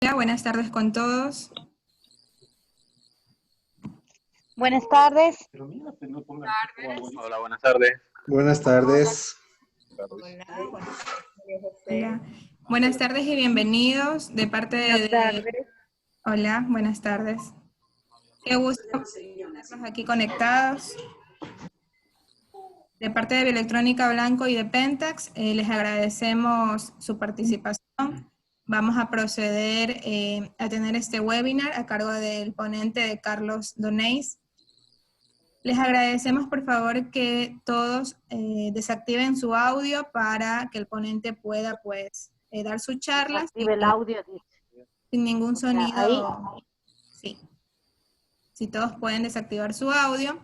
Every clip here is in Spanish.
Hola, buenas tardes con todos. Buenas tardes. Hola, buenas tardes. Buenas tardes. Hola, buenas tardes, María Hola. José. Buenas tardes y bienvenidos de parte Buenas tardes. Hola, buenas tardes. Qué gusto tenerlos aquí conectados. De parte de Bioelectrónica Blanco y de Pentax, les agradecemos su participación. Vamos a proceder a tener este webinar a cargo del ponente de Carlos Doneis. Les agradecemos por favor que todos desactiven su audio para que el ponente pueda dar su charla Active el audio, dice. sin ningún O sea, ahí. sonido. Sí. Si todos pueden desactivar su audio.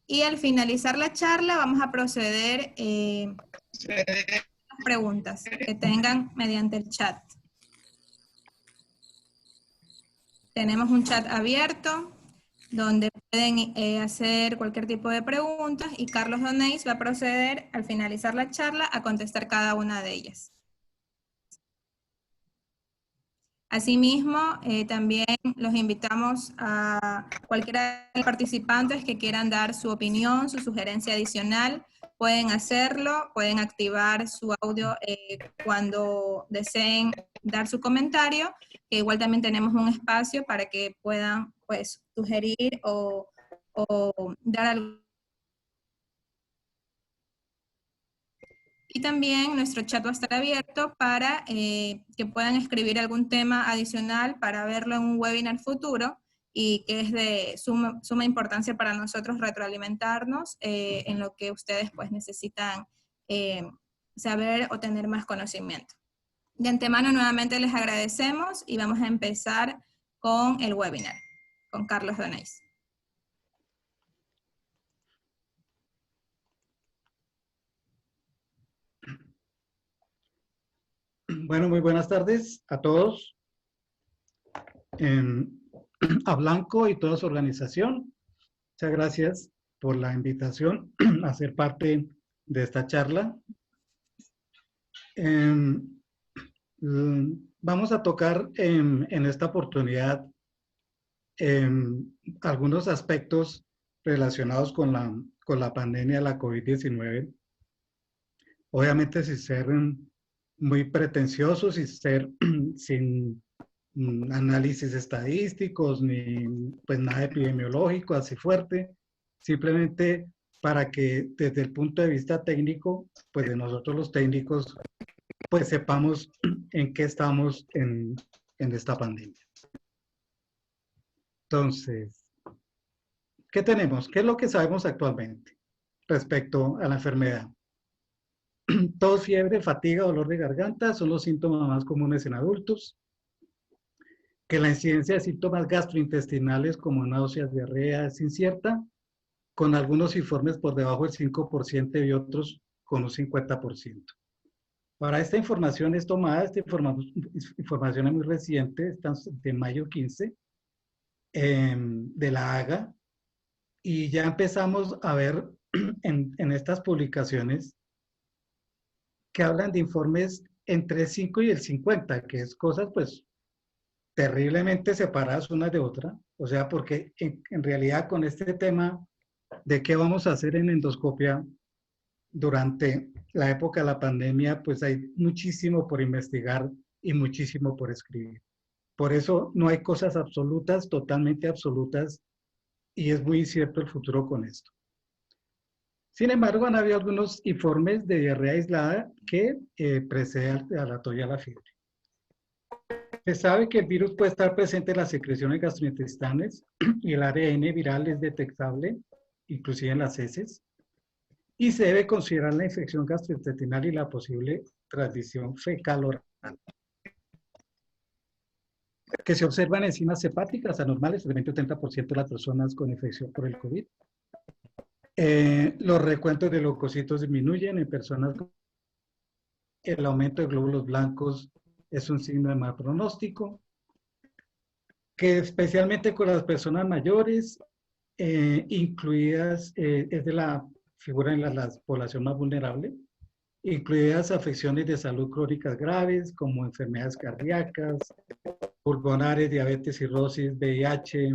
Y al finalizar la charla vamos a proceder a preguntas que tengan mediante el chat. Tenemos un chat abierto donde pueden hacer cualquier tipo de preguntas y Carlos Doneis va a proceder al finalizar la charla a contestar cada una de ellas. Asimismo, también los invitamos a cualquiera de los participantes que quieran dar su opinión, su sugerencia adicional, pueden hacerlo, pueden activar su audio cuando deseen dar su comentario, que igual también tenemos un espacio para que puedan pues sugerir o dar algo. Y también nuestro chat va a estar abierto para que puedan escribir algún tema adicional para verlo en un webinar futuro y que es de suma importancia para nosotros retroalimentarnos en lo que ustedes pues necesitan saber o tener más conocimiento. De antemano nuevamente les agradecemos y vamos a empezar con el webinar, con Carlos Doneis. Bueno, muy buenas tardes a todos. A Blanco y toda su organización. Muchas gracias por la invitación a ser parte de esta charla. Vamos a tocar en esta oportunidad algunos aspectos relacionados con la pandemia de la COVID-19. Obviamente sin ser muy pretenciosos y ser sin análisis estadísticos ni pues nada epidemiológico así fuerte, simplemente para que desde el punto de vista técnico, pues de nosotros los técnicos, pues sepamos en qué estamos en esta pandemia. Entonces, ¿qué tenemos? ¿Qué es lo que sabemos actualmente respecto a la enfermedad? Tos, fiebre, fatiga, dolor de garganta son los síntomas más comunes en adultos. Que la incidencia de síntomas gastrointestinales como náuseas, diarrea es incierta, con algunos informes por debajo del 5% y otros con un 50%. Ahora, esta información es tomada, esta información es muy reciente, está de mayo 15, de la AGA, y ya empezamos a ver en estas publicaciones que hablan de informes entre el 5 y el 50, que es cosas pues terriblemente separadas unas de otras, o sea, porque en realidad con este tema de qué vamos a hacer en endoscopia durante la época de la pandemia, pues hay muchísimo por investigar y muchísimo por escribir. Por eso no hay cosas absolutas, totalmente absolutas, y es muy incierto el futuro con esto. Sin embargo, han habido algunos informes de diarrea aislada que preceden a la tos y a la fiebre. Se sabe que el virus puede estar presente en las secreciones gastrointestinales y el ARN viral es detectable, inclusive en las heces, y se debe considerar la infección gastrointestinal y la posible transmisión fecal-oral. Que se observan enzimas hepáticas anormales, el 20-30% de las personas con infección por el COVID. Los recuentos de leucocitos disminuyen en personas con el aumento de glóbulos blancos es un signo de mal pronóstico, que especialmente con las personas mayores, incluidas, es de la figura en la población más vulnerable, incluidas afecciones de salud crónicas graves como enfermedades cardíacas, pulmonares, diabetes, cirrosis, VIH.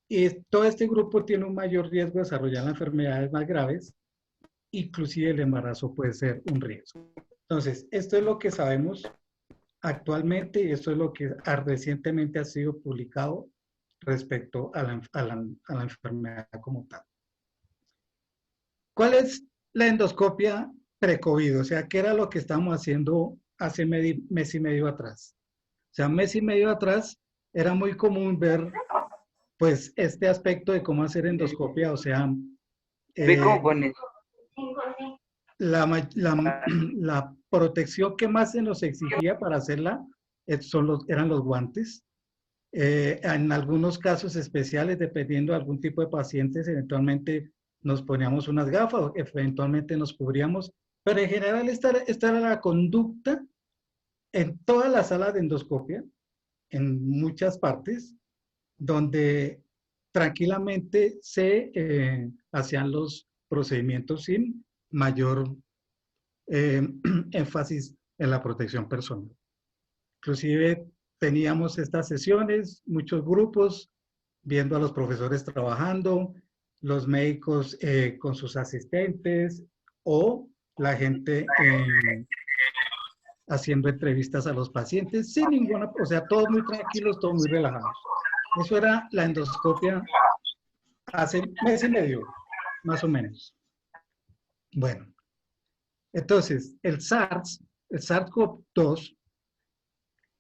Y todo este grupo tiene un mayor riesgo de desarrollar las enfermedades más graves, inclusive el embarazo puede ser un riesgo. Entonces, esto es lo que sabemos actualmente y esto es lo que recientemente ha sido publicado respecto a la enfermedad como tal. ¿Cuál es la endoscopia pre-COVID? O sea, ¿qué era lo que estábamos haciendo hace mes y medio atrás? O sea, mes y medio atrás era muy común ver, pues, este aspecto de cómo hacer endoscopia, o sea, la protección que más se nos exigía para hacerla eran los guantes. En algunos casos especiales, dependiendo de algún tipo de pacientes, eventualmente nos poníamos unas gafas, eventualmente nos cubríamos, pero en general esta era la conducta en todas las salas de endoscopia, en muchas partes, donde tranquilamente se hacían los procedimientos sin mayor énfasis en la protección personal. Inclusive teníamos estas sesiones, muchos grupos, viendo a los profesores trabajando, los médicos con sus asistentes o la gente haciendo entrevistas a los pacientes sin ninguna, o sea, todos muy tranquilos, todos muy relajados. Eso era la endoscopia hace mes y medio, más o menos. Bueno, entonces, el SARS-CoV-2,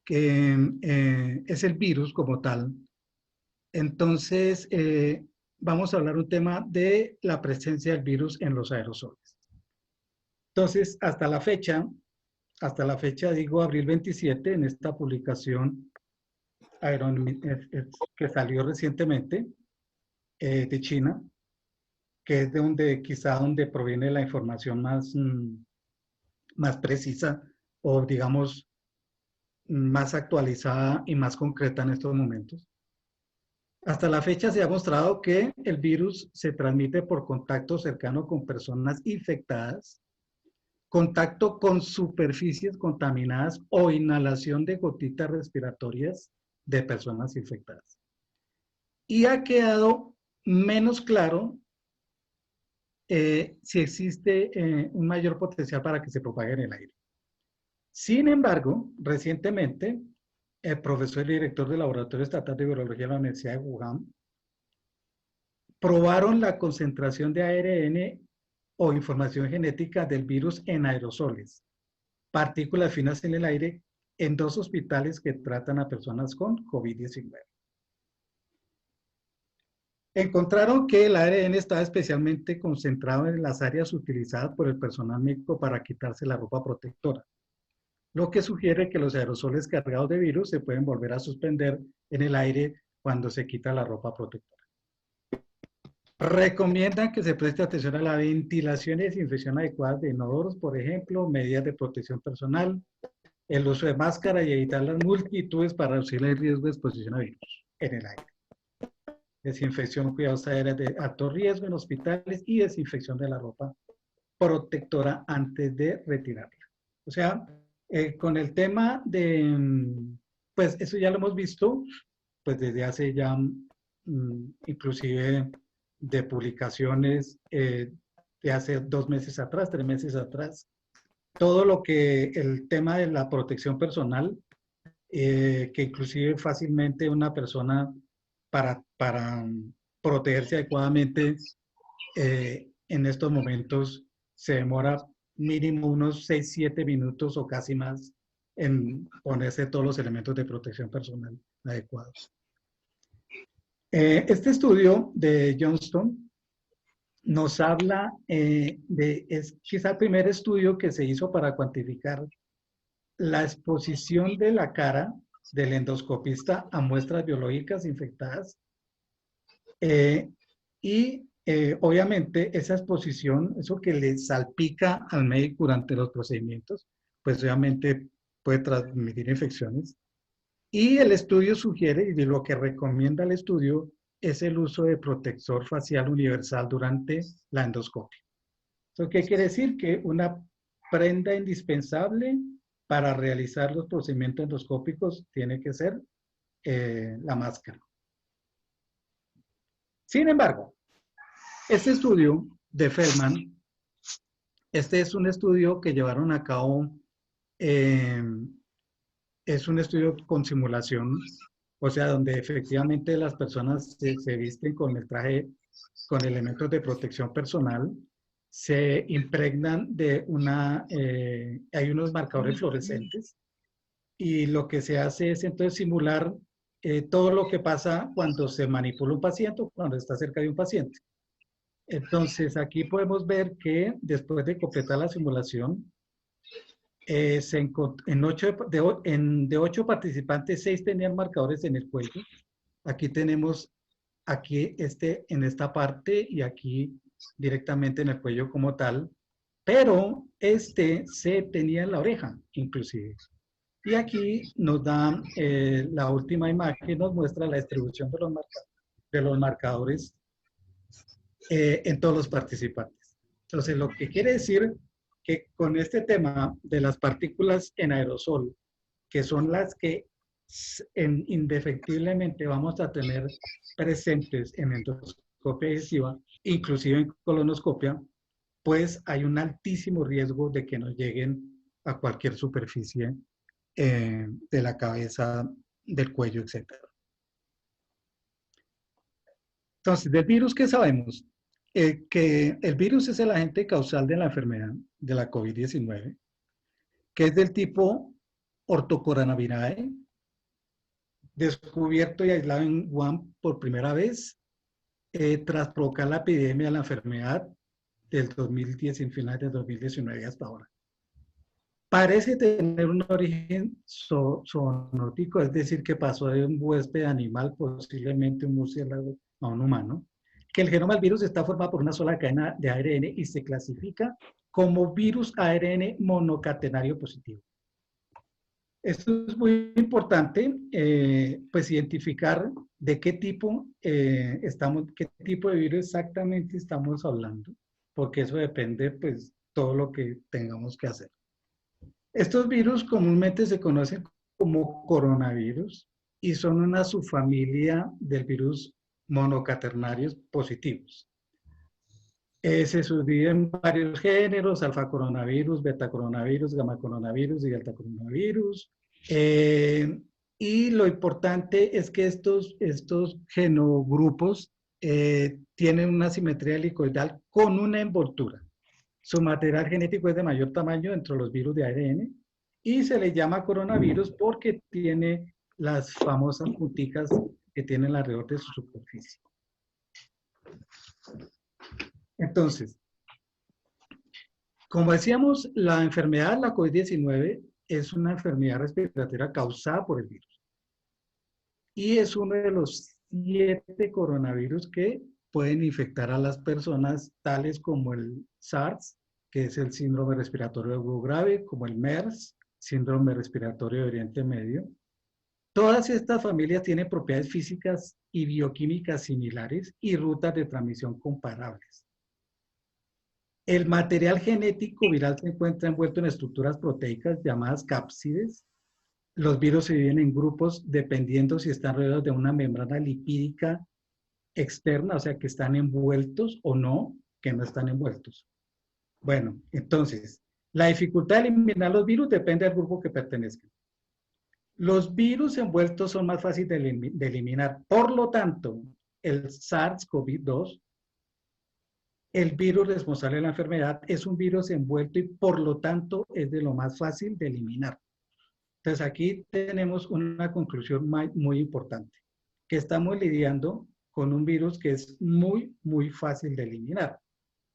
que es el virus como tal, entonces vamos a hablar un tema de la presencia del virus en los aerosoles. Entonces, hasta la fecha, digo abril 27, en esta publicación que salió recientemente de China, que es quizá donde proviene la información más precisa o digamos más actualizada y más concreta en estos momentos. Hasta la fecha se ha mostrado que el virus se transmite por contacto cercano con personas infectadas, contacto con superficies contaminadas o inhalación de gotitas respiratorias de personas infectadas. Y ha quedado menos claro si existe un mayor potencial para que se propague en el aire. Sin embargo, recientemente, el profesor y director del Laboratorio Estatal de Virología de la Universidad de Wuhan probaron la concentración de ARN o información genética del virus en aerosoles, partículas finas en el aire, en 2 hospitales que tratan a personas con COVID-19. Encontraron que el ARN estaba especialmente concentrado en las áreas utilizadas por el personal médico para quitarse la ropa protectora, lo que sugiere que los aerosoles cargados de virus se pueden volver a suspender en el aire cuando se quita la ropa protectora. Recomiendan que se preste atención a la ventilación y desinfección adecuada de inodoros, por ejemplo, medidas de protección personal, el uso de máscara y evitar las multitudes para reducir el riesgo de exposición a virus en el aire. Desinfección cuidadosa de áreas de alto riesgo en hospitales y desinfección de la ropa protectora antes de retirarla. O sea, con el tema de, pues eso ya lo hemos visto, pues desde hace ya, inclusive de publicaciones de hace 2 meses atrás, 3 meses atrás, todo lo que el tema de la protección personal, que inclusive fácilmente una persona para protegerse adecuadamente en estos momentos se demora mínimo unos 6-7 minutos o casi más en ponerse todos los elementos de protección personal adecuados. Este estudio de Johnston nos habla es quizá el primer estudio que se hizo para cuantificar la exposición de la cara del endoscopista a muestras biológicas infectadas obviamente esa exposición, eso que le salpica al médico durante los procedimientos, pues obviamente puede transmitir infecciones. Y el estudio sugiere, y lo que recomienda el estudio, es el uso de protector facial universal durante la endoscopia. ¿Eso qué quiere decir? Que una prenda indispensable para realizar los procedimientos endoscópicos tiene que ser la máscara. Sin embargo, este estudio de Feldman, este es un estudio que llevaron a cabo, es un estudio con simulación, o sea, donde efectivamente las personas se visten con el traje, con elementos de protección personal, se impregnan de hay unos marcadores fluorescentes, y lo que se hace es entonces simular todo lo que pasa cuando se manipula un paciente o cuando está cerca de un paciente. Entonces, aquí podemos ver que después de completar la simulación, de 8 participantes, 6 tenían marcadores en el cuello. Aquí tenemos, en esta parte y aquí directamente en el cuello como tal, pero se tenía en la oreja, inclusive. Y aquí nos da la última imagen, nos muestra la distribución de los marcadores en todos los participantes. Entonces, lo que quiere decir que con este tema de las partículas en aerosol, que son las que indefectiblemente vamos a tener presentes en endoscopia adhesiva, inclusive en colonoscopia, pues hay un altísimo riesgo de que nos lleguen a cualquier superficie de la cabeza, del cuello, etc. Entonces, del virus, ¿qué sabemos? Que el virus es el agente causal de la enfermedad de la COVID-19, que es del tipo ortocoronavirae, descubierto y aislado en Wuhan por primera vez, tras provocar la epidemia de la enfermedad del 2010, en finales de 2019 hasta ahora. Parece tener un origen zoonótico, es decir, que pasó de un huésped animal, posiblemente un murciélago, a un humano, que el genoma del virus está formado por una sola cadena de ARN y se clasifica como virus ARN monocatenario positivo. Esto es muy importante, pues identificar de qué tipo qué tipo de virus exactamente estamos hablando, porque eso depende, pues, todo lo que tengamos que hacer. Estos virus comúnmente se conocen como coronavirus y son una subfamilia del virus monocatenarios positivos. Se subdividen en varios géneros: alfa coronavirus, beta coronavirus, gamma coronavirus y delta coronavirus. Y lo importante es que estos genogrupos tienen una simetría helicoidal con una envoltura. Su material genético es de mayor tamaño entre los virus de ARN y se le llama coronavirus porque tiene las famosas punticas que tienen alrededor de su superficie. Entonces, como decíamos, la enfermedad, la COVID-19, es una enfermedad respiratoria causada por el virus. Y es uno de los 7 coronavirus que pueden infectar a las personas, tales como el SARS, que es el síndrome respiratorio agudo grave, como el MERS, síndrome respiratorio de Oriente Medio. Todas estas familias tienen propiedades físicas y bioquímicas similares y rutas de transmisión comparables. El material genético viral se encuentra envuelto en estructuras proteicas llamadas cápsides. Los virus se dividen en grupos dependiendo si están rodeados de una membrana lipídica externa, o sea, que están envueltos o no, que no están envueltos. Bueno, entonces, la dificultad de eliminar los virus depende del grupo que pertenezcan. Los virus envueltos son más fáciles de eliminar. Por lo tanto, el SARS-CoV-2, el virus responsable de la enfermedad, es un virus envuelto y por lo tanto es de lo más fácil de eliminar. Entonces aquí tenemos una conclusión muy importante, que estamos lidiando con un virus que es muy fácil de eliminar.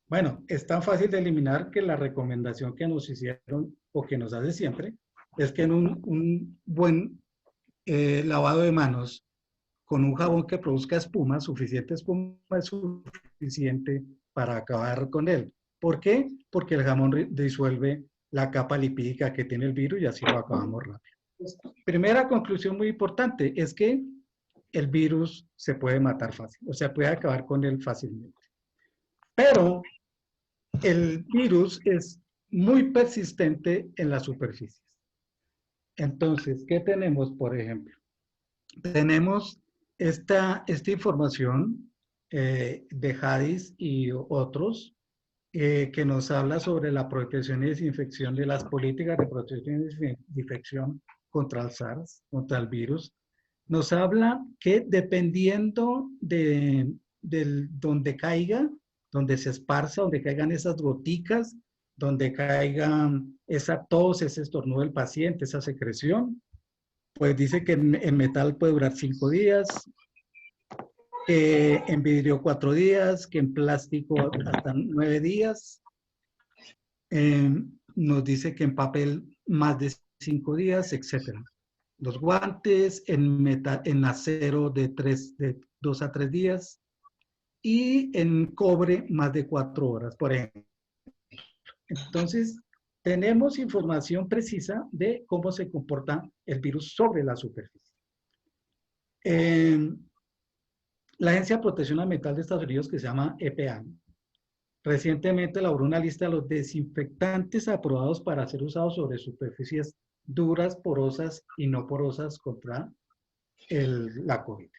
Bueno, es tan fácil de eliminar que la recomendación que nos hicieron o que nos hace siempre es que en un buen lavado de manos con un jabón que produzca espuma, suficiente espuma es suficiente para acabar con él. ¿Por qué? Porque el jabón disuelve la capa lipídica que tiene el virus y así lo acabamos rápido. Primera conclusión muy importante es que el virus se puede matar fácil, o sea, puede acabar con él fácilmente. Pero el virus es muy persistente en las superficies. Entonces, ¿qué tenemos, por ejemplo? Tenemos esta información de Hadis y otros que nos habla sobre la protección y desinfección de las políticas de protección y desinfección contra el SARS, contra el virus. Nos habla que dependiendo de donde caiga, donde se esparza, donde caigan esas goticas, donde caiga esa tos, ese estornudo del paciente, esa secreción, pues dice que en metal puede durar 5 días, que en vidrio 4 días, que en plástico hasta 9 días. Nos dice que en papel más de 5 días, etc. Los guantes en acero de 2 a 3 días y en cobre más de 4 horas, por ejemplo. Entonces, tenemos información precisa de cómo se comporta el virus sobre la superficie. La Agencia de Protección Ambiental de Estados Unidos, que se llama EPA, recientemente elaboró una lista de los desinfectantes aprobados para ser usados sobre superficies duras, porosas y no porosas contra la COVID.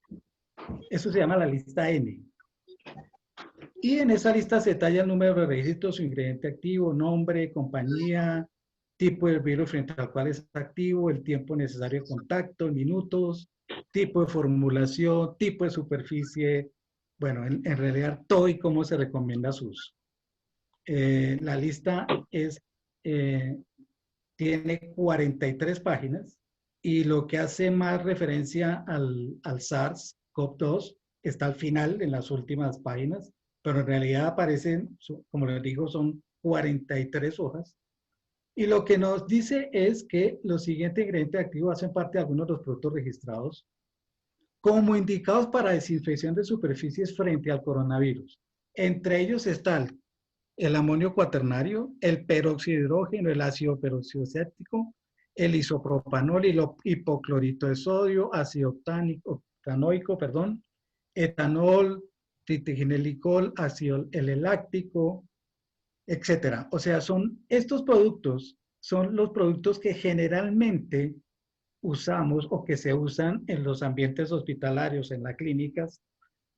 Eso se llama la lista N. Y en esa lista se detalla el número de registros, su ingrediente activo, nombre, compañía, tipo de virus frente al cual es activo, el tiempo necesario de contacto, minutos, tipo de formulación, tipo de superficie, bueno, en realidad todo y cómo se recomienda su uso. La lista tiene 43 páginas y lo que hace más referencia al SARS-CoV-2 está al final, en las últimas páginas, pero en realidad aparecen, como les digo, son 43 hojas. Y lo que nos dice es que los siguientes ingredientes activos hacen parte de algunos de los productos registrados como indicados para desinfección de superficies frente al coronavirus. Entre ellos está el amonio cuaternario, el peróxido de hidrógeno, el ácido peróxido séptico, el isopropanol y hipoclorito de sodio, ácido octanoico, etanol, tritiginelicol, ácido L-láctico, etc. O sea, estos productos son los productos que generalmente usamos o que se usan en los ambientes hospitalarios, en las clínicas,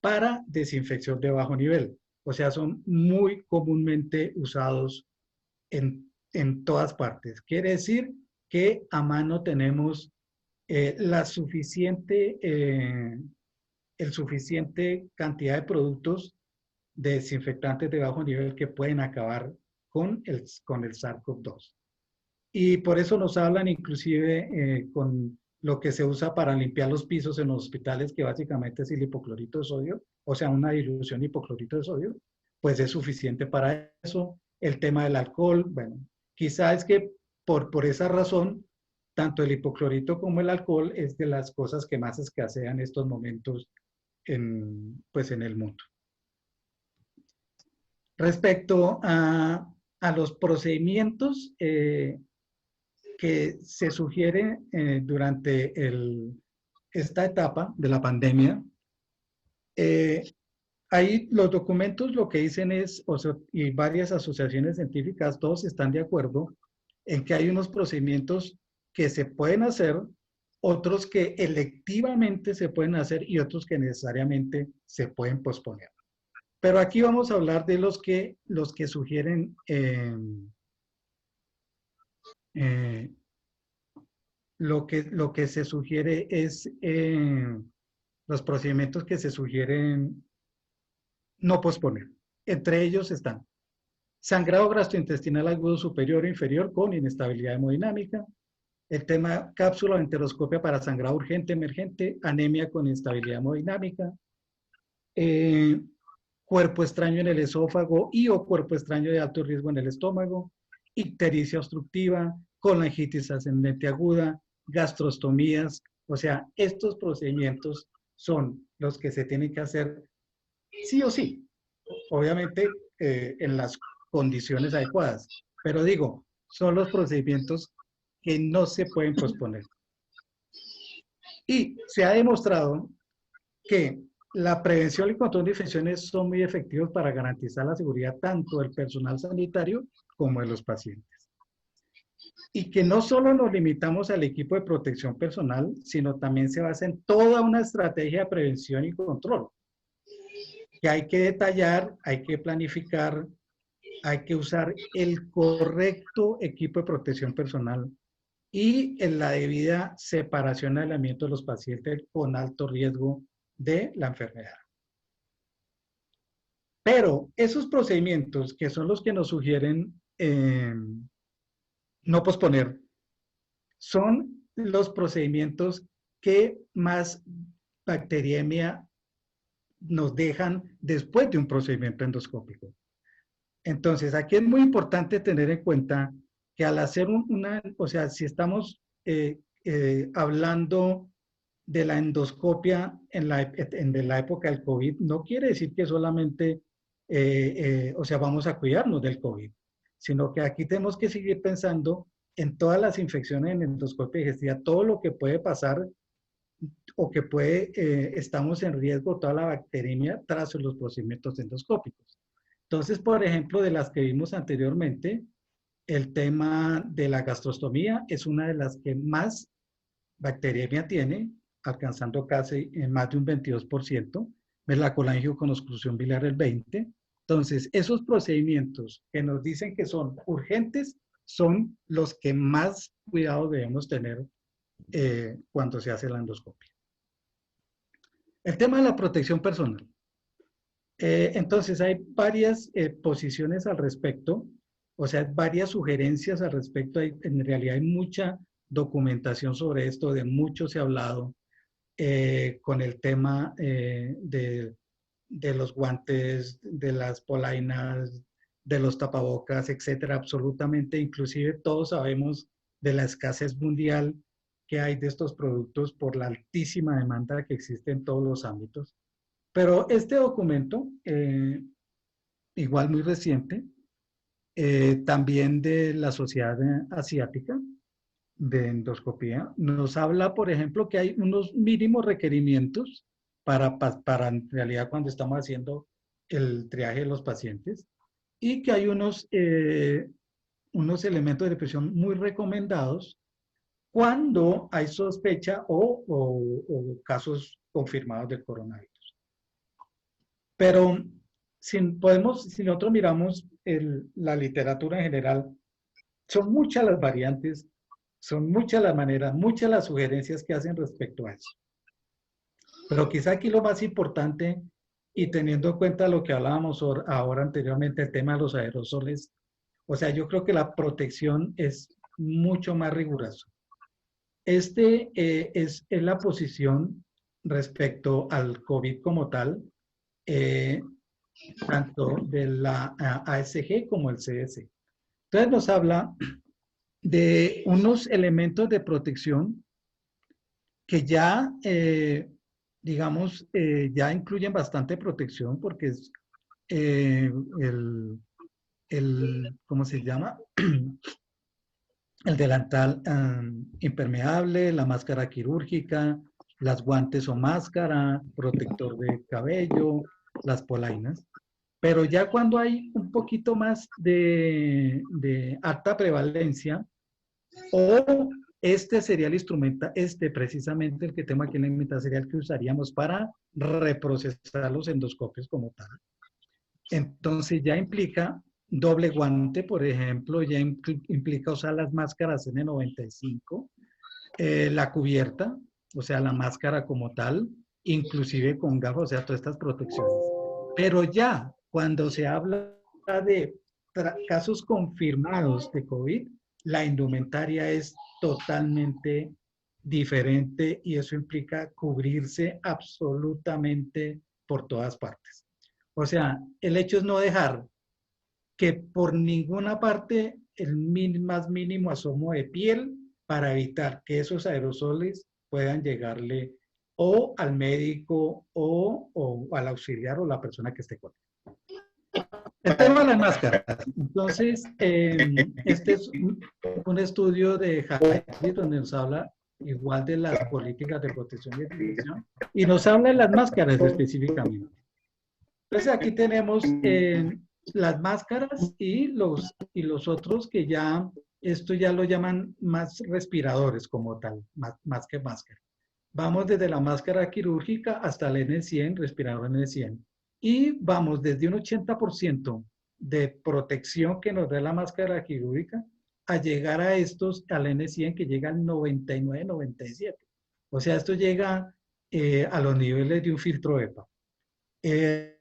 para desinfección de bajo nivel. O sea, son muy comúnmente usados en todas partes. Quiere decir que a mano tenemos el suficiente cantidad de productos de desinfectantes de bajo nivel que pueden acabar con el SARS-CoV-2. Y por eso nos hablan inclusive con lo que se usa para limpiar los pisos en los hospitales, que básicamente es el hipoclorito de sodio, o sea, una dilución de hipoclorito de sodio, pues es suficiente para eso. El tema del alcohol, bueno, quizá es que por esa razón, tanto el hipoclorito como el alcohol es de las cosas que más escasean en estos momentos pues en el mundo. Respecto a los procedimientos que se sugiere durante esta etapa de la pandemia, ahí los documentos lo que dicen es, y varias asociaciones científicas, todos están de acuerdo en que hay unos procedimientos que se pueden hacer, otros que electivamente se pueden hacer y otros que necesariamente se pueden posponer. Pero aquí vamos a hablar de los que sugieren lo que se sugiere es los procedimientos que se sugieren no posponer. Entre ellos están sangrado gastrointestinal agudo superior o inferior con inestabilidad hemodinámica, el tema cápsula o enteroscopia para sangrado urgente emergente, anemia con inestabilidad hemodinámica, cuerpo extraño en el esófago y o cuerpo extraño de alto riesgo en el estómago, ictericia obstructiva, colangitis ascendente aguda, gastrostomías. O sea, estos procedimientos son los que se tienen que hacer sí o sí, obviamente en las condiciones adecuadas. Pero digo, son los procedimientos que no se pueden posponer. Y se ha demostrado que la prevención y control de infecciones son muy efectivos para garantizar la seguridad tanto del personal sanitario como de los pacientes. Y que no solo nos limitamos al equipo de protección personal, sino también se basa en toda una estrategia de prevención y control, que hay que detallar, hay que planificar, hay que usar el correcto equipo de protección personal y en la debida separación y aislamiento de los pacientes con alto riesgo de la enfermedad. Pero esos procedimientos, que son los que nos sugieren no posponer, son los procedimientos que más bacteriemia nos dejan después de un procedimiento endoscópico. Entonces, aquí es muy importante tener en cuenta que al hacer o sea, si estamos hablando de la endoscopia en la época del COVID, no quiere decir que solamente, o sea, vamos a cuidarnos del COVID, sino que aquí tenemos que seguir pensando en todas las infecciones en endoscopia digestiva, todo lo que puede pasar o que estamos en riesgo, toda la bacteriemia tras los procedimientos endoscópicos. Entonces, por ejemplo, de las que vimos anteriormente, el tema de la gastrostomía es una de las que más bacteriemia tiene, alcanzando casi más de un 22%, la colangio con oclusión biliar el 20%. Entonces, esos procedimientos que nos dicen que son urgentes son los que más cuidado debemos tener cuando se hace la endoscopia. El tema de la protección personal. Entonces, hay varias posiciones al respecto, o sea, varias sugerencias al respecto. En realidad hay mucha documentación sobre esto, de mucho se ha hablado con el tema de los guantes, de las polainas, de los tapabocas, etcétera, absolutamente. Inclusive todos sabemos de la escasez mundial que hay de estos productos por la altísima demanda que existe en todos los ámbitos. Pero este documento, igual muy reciente, también de la Sociedad Asiática de Endoscopía, nos habla, por ejemplo, que hay unos mínimos requerimientos para en realidad cuando estamos haciendo el triaje de los pacientes, y que hay unos elementos de presión muy recomendados cuando hay sospecha o casos confirmados del coronavirus. Pero si nosotros miramos la literatura en general, son muchas las variantes, son muchas las maneras, muchas las sugerencias que hacen respecto a eso. Pero quizá aquí lo más importante, y teniendo en cuenta lo que hablábamos ahora anteriormente, el tema de los aerosoles, o sea, yo creo que la protección es mucho más rigurosa. Es la posición respecto al COVID como tal, tanto de la ASG como el CDC. Entonces nos habla de unos elementos de protección que ya, digamos, ya incluyen bastante protección porque es ¿cómo se llama? El delantal impermeable, la máscara quirúrgica, las guantes o máscara, protector de cabello, las polainas. Pero ya cuando hay un poquito más de alta prevalencia, o sería el instrumento, precisamente el que tengo aquí en la invitación, sería el que usaríamos para reprocesar los endoscopios como tal. Entonces ya implica doble guante, por ejemplo, ya implica usar las máscaras N95, la cubierta, o sea, la máscara como tal, inclusive con gafas, o sea, todas estas protecciones. Pero ya cuando se habla de casos confirmados de COVID, la indumentaria es totalmente diferente y eso implica cubrirse absolutamente por todas partes. O sea, el hecho es no dejar que por ninguna parte el más mínimo asomo de piel para evitar que esos aerosoles puedan llegarle o al médico o al auxiliar o la persona que esté con él. El tema de las máscaras. Entonces, este es un estudio de Harvard donde nos habla igual de las políticas de protección y prevención, y nos habla de las máscaras específicamente. Entonces aquí tenemos las máscaras y los otros que ya, esto ya lo llaman más respiradores como tal, más que máscara. Vamos desde la máscara quirúrgica hasta el N100, respirador N100. Y vamos desde un 80% de protección que nos da la máscara quirúrgica a llegar a estos, al N100 que llega al 99, 97. O sea, esto llega a los niveles de un filtro EPA.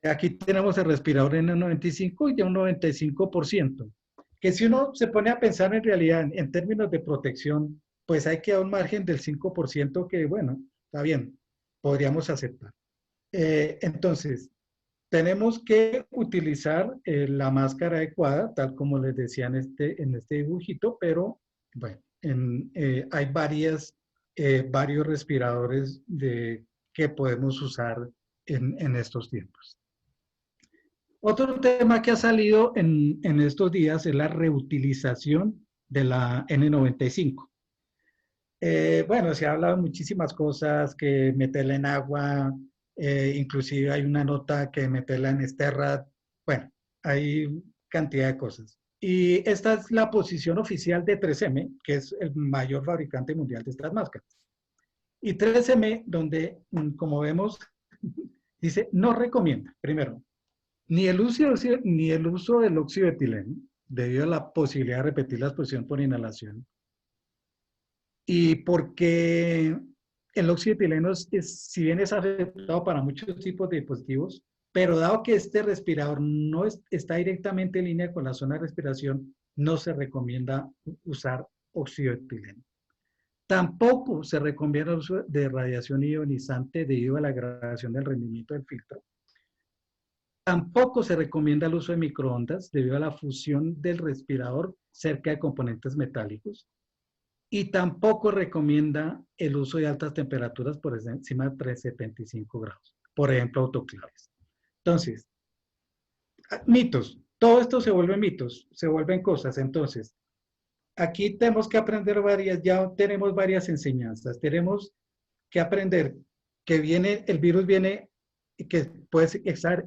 Aquí tenemos el respirador N95 y ya un 95%. Que si uno se pone a pensar en realidad en términos de protección, pues hay que dar un margen del 5% que, bueno, está bien, podríamos aceptar. Entonces, tenemos que utilizar la máscara adecuada, tal como les decía en este dibujito, pero bueno, hay varios respiradores que podemos usar en estos tiempos. Otro tema que ha salido en estos días es la reutilización de la N95. Bueno, se ha hablado de muchísimas cosas, que meterla en agua, inclusive hay una nota que meterla en Sterrat. Bueno, hay cantidad de cosas. Y esta es la posición oficial de 3M, que es el mayor fabricante mundial de estas máscaras. Y 3M, donde, como vemos, dice, no recomienda, primero, ni el uso del óxido de etileno, debido a la posibilidad de repetir la exposición por inhalación. Y porque el óxido de etileno, si bien es afectado para muchos tipos de dispositivos, pero dado que este respirador no está directamente en línea con la zona de respiración, no se recomienda usar óxido de etileno. Tampoco se recomienda el uso de radiación ionizante debido a la degradación del rendimiento del filtro. Tampoco se recomienda el uso de microondas debido a la fusión del respirador cerca de componentes metálicos. Y tampoco recomienda el uso de altas temperaturas por encima de 375 grados. Por ejemplo, autoclaves. Entonces, mitos. Todo esto se vuelve mitos, se vuelven cosas. Entonces, aquí tenemos que aprender ya tenemos varias enseñanzas. Tenemos que aprender que el virus viene, que puede estar,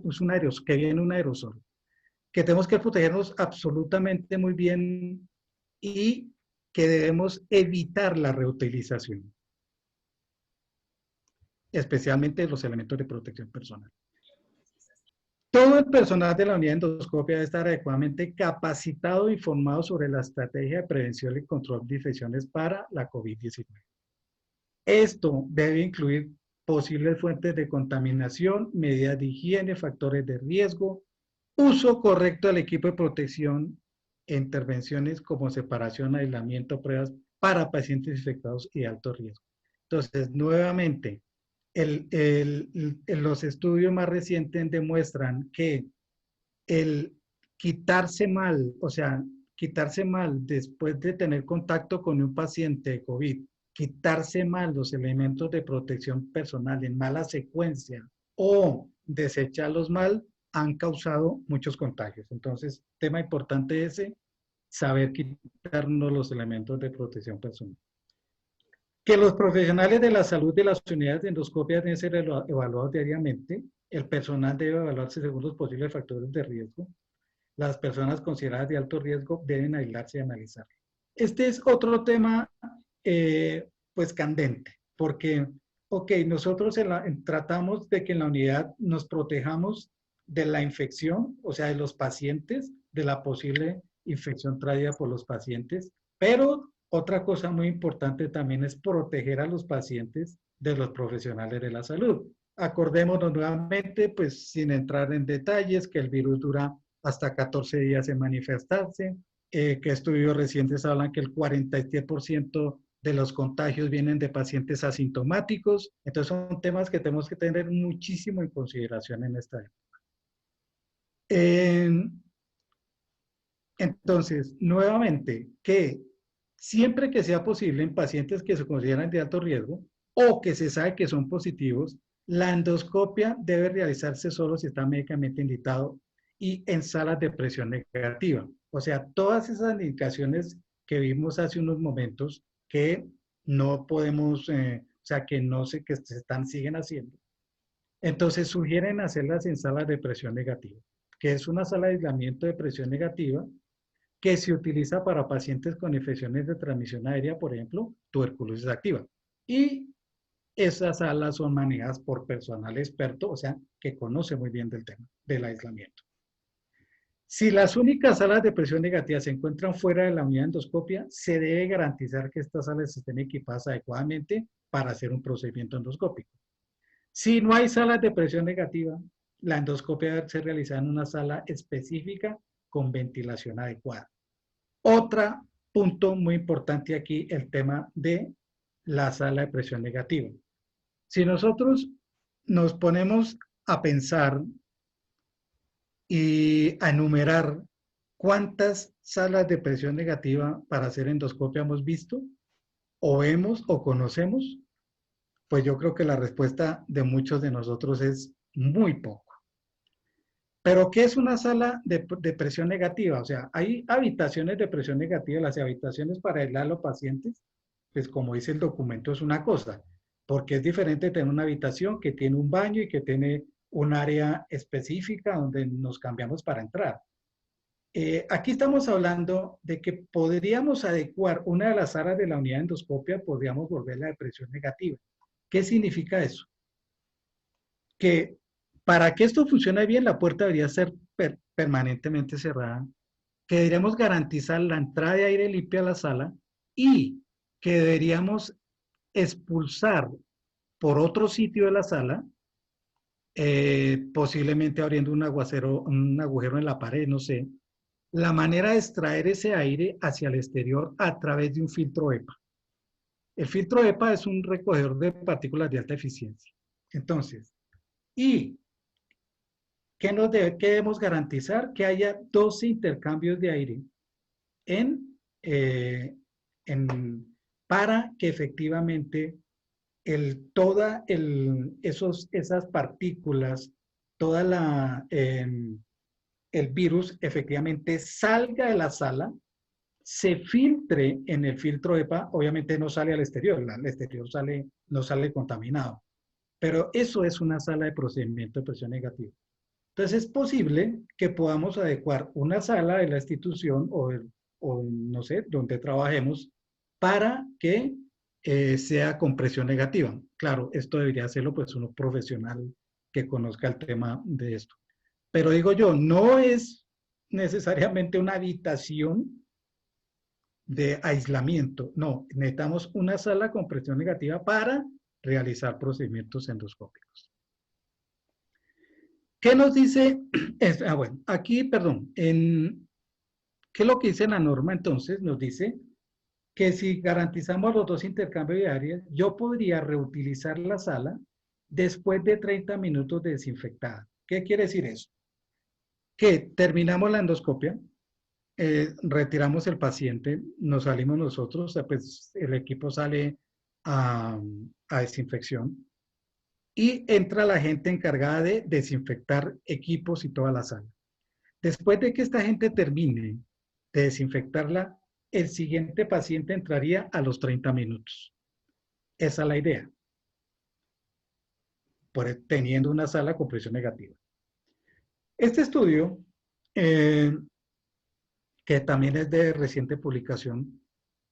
que viene un aerosol, que tenemos que protegernos absolutamente muy bien y que debemos evitar la reutilización, especialmente los elementos de protección personal. Todo el personal de la unidad de endoscopia debe estar adecuadamente capacitado e informado sobre la estrategia de prevención y control de infecciones para la COVID-19. Esto debe incluir posibles fuentes de contaminación, medidas de higiene, factores de riesgo, uso correcto del equipo de protección e intervenciones como separación, aislamiento, pruebas para pacientes infectados y de alto riesgo. Entonces, nuevamente, los estudios más recientes demuestran que el quitarse mal, o sea, quitarse mal después de tener contacto con un paciente de COVID, quitarse mal los elementos de protección personal en mala secuencia o desecharlos mal, han causado muchos contagios. Entonces, tema importante ese, saber quitarnos los elementos de protección personal. Que los profesionales de la salud de las unidades de endoscopia deben ser evaluados diariamente. El personal debe evaluarse según los posibles factores de riesgo. Las personas consideradas de alto riesgo deben aislarse y analizar. Este es otro tema, pues, candente, porque, ok, nosotros tratamos de que en la unidad nos protejamos de la infección, o sea, de los pacientes, de la posible infección traída por los pacientes, pero otra cosa muy importante también es proteger a los pacientes de los profesionales de la salud. Acordémonos nuevamente, pues sin entrar en detalles, que el virus dura hasta 14 días en manifestarse, que estudios recientes hablan que el 47% de los contagios vienen de pacientes asintomáticos. Entonces son temas que tenemos que tener muchísimo en consideración en esta época. Entonces, nuevamente, que siempre que sea posible en pacientes que se consideran de alto riesgo o que se sabe que son positivos, la endoscopia debe realizarse solo si está médicamente indicado y en salas de presión negativa. O sea, todas esas indicaciones que vimos hace unos momentos que no podemos, o sea, que no sé, que siguen haciendo. Entonces sugieren hacerlas en salas de presión negativa, que es una sala de aislamiento de presión negativa que se utiliza para pacientes con infecciones de transmisión aérea, por ejemplo, tuberculosis activa. Y esas salas son manejadas por personal experto, o sea, que conoce muy bien del tema del aislamiento. Si las únicas salas de presión negativa se encuentran fuera de la unidad de endoscopia, se debe garantizar que estas salas estén equipadas adecuadamente para hacer un procedimiento endoscópico. Si no hay salas de presión negativa, la endoscopia debe ser realizada en una sala específica con ventilación adecuada. Otro punto muy importante aquí, el tema de la sala de presión negativa. Si nosotros nos ponemos a pensar y a enumerar cuántas salas de presión negativa para hacer endoscopia hemos visto, o vemos o conocemos, pues yo creo que la respuesta de muchos de nosotros es muy poco. Pero, ¿qué es una sala de presión negativa? O sea, hay habitaciones de presión negativa, las habitaciones para aislar a los pacientes, pues como dice el documento, es una cosa, porque es diferente tener una habitación que tiene un baño y que tiene un área específica donde nos cambiamos para entrar. Aquí estamos hablando de que podríamos adecuar una de las salas de la unidad de endoscopia, podríamos volverla de presión negativa. ¿Qué significa eso? Que para que esto funcione bien, la puerta debería ser permanentemente cerrada, que deberíamos garantizar la entrada de aire limpio a la sala y que deberíamos expulsar por otro sitio de la sala, posiblemente abriendo un agujero en la pared, no sé, la manera de extraer ese aire hacia el exterior a través de un filtro EPA. El filtro EPA es un recogedor de partículas de alta eficiencia. Entonces, ¿qué debemos garantizar? Que haya 12 intercambios de aire para que efectivamente esas partículas, el virus efectivamente salga de la sala, se filtre en el filtro EPA, obviamente no sale al exterior, el exterior no sale contaminado, pero eso es una sala de procedimiento de presión negativa. Entonces es posible que podamos adecuar una sala de la institución o no sé, donde trabajemos para que sea con presión negativa. Claro, esto debería hacerlo pues un profesional que conozca el tema de esto. Pero digo yo, no es necesariamente una habitación de aislamiento. No, necesitamos una sala con presión negativa para realizar procedimientos endoscópicos. ¿Qué nos dice? Bueno, aquí, perdón, ¿qué es lo que dice la norma entonces? Nos dice que si garantizamos los 2 intercambios de áreas, yo podría reutilizar la sala después de 30 minutos de desinfectada. ¿Qué quiere decir eso? Que terminamos la endoscopia, retiramos el paciente, nos salimos nosotros, o sea, pues el equipo sale a desinfección y entra la gente encargada de desinfectar equipos y toda la sala. Después de que esta gente termine de desinfectarla, el siguiente paciente entraría a los 30 minutos. Esa es la idea, teniendo una sala con presión negativa. Este estudio, que también es de reciente publicación,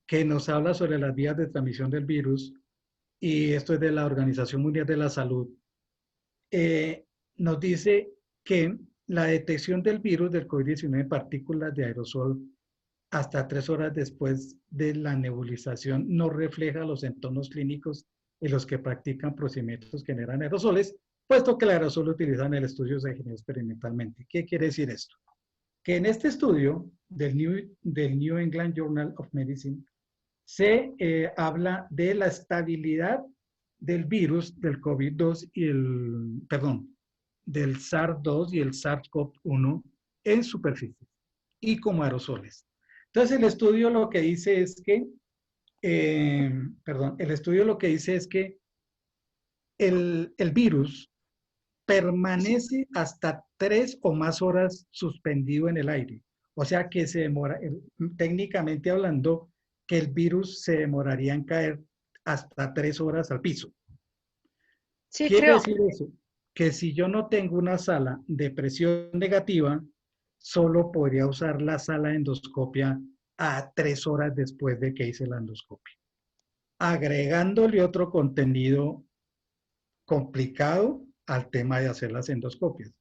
que nos habla sobre las vías de transmisión del virus, y esto es de la Organización Mundial de la Salud, nos dice que la detección del virus del COVID-19 en partículas de aerosol hasta 3 horas después de la nebulización no refleja los entornos clínicos en los que practican procedimientos que generan aerosoles, puesto que el aerosol lo utilizan en el estudio se generó experimentalmente. ¿Qué quiere decir esto? Que en este estudio del New England Journal of Medicine se habla de la estabilidad del virus del COVID-2 del SARS-2 y el SARS-CoV-1 en superficies y como aerosoles. Entonces el estudio lo que dice es que, el virus permanece hasta 3 o más horas suspendido en el aire. O sea que se demora, técnicamente hablando, que el virus se demoraría en caer hasta 3 horas al piso. Sí, Quiere creo. decir eso, que si yo no tengo una sala de presión negativa, solo podría usar la sala de endoscopia a 3 horas después de que hice la endoscopia, agregándole otro contenido complicado al tema de hacer las endoscopias.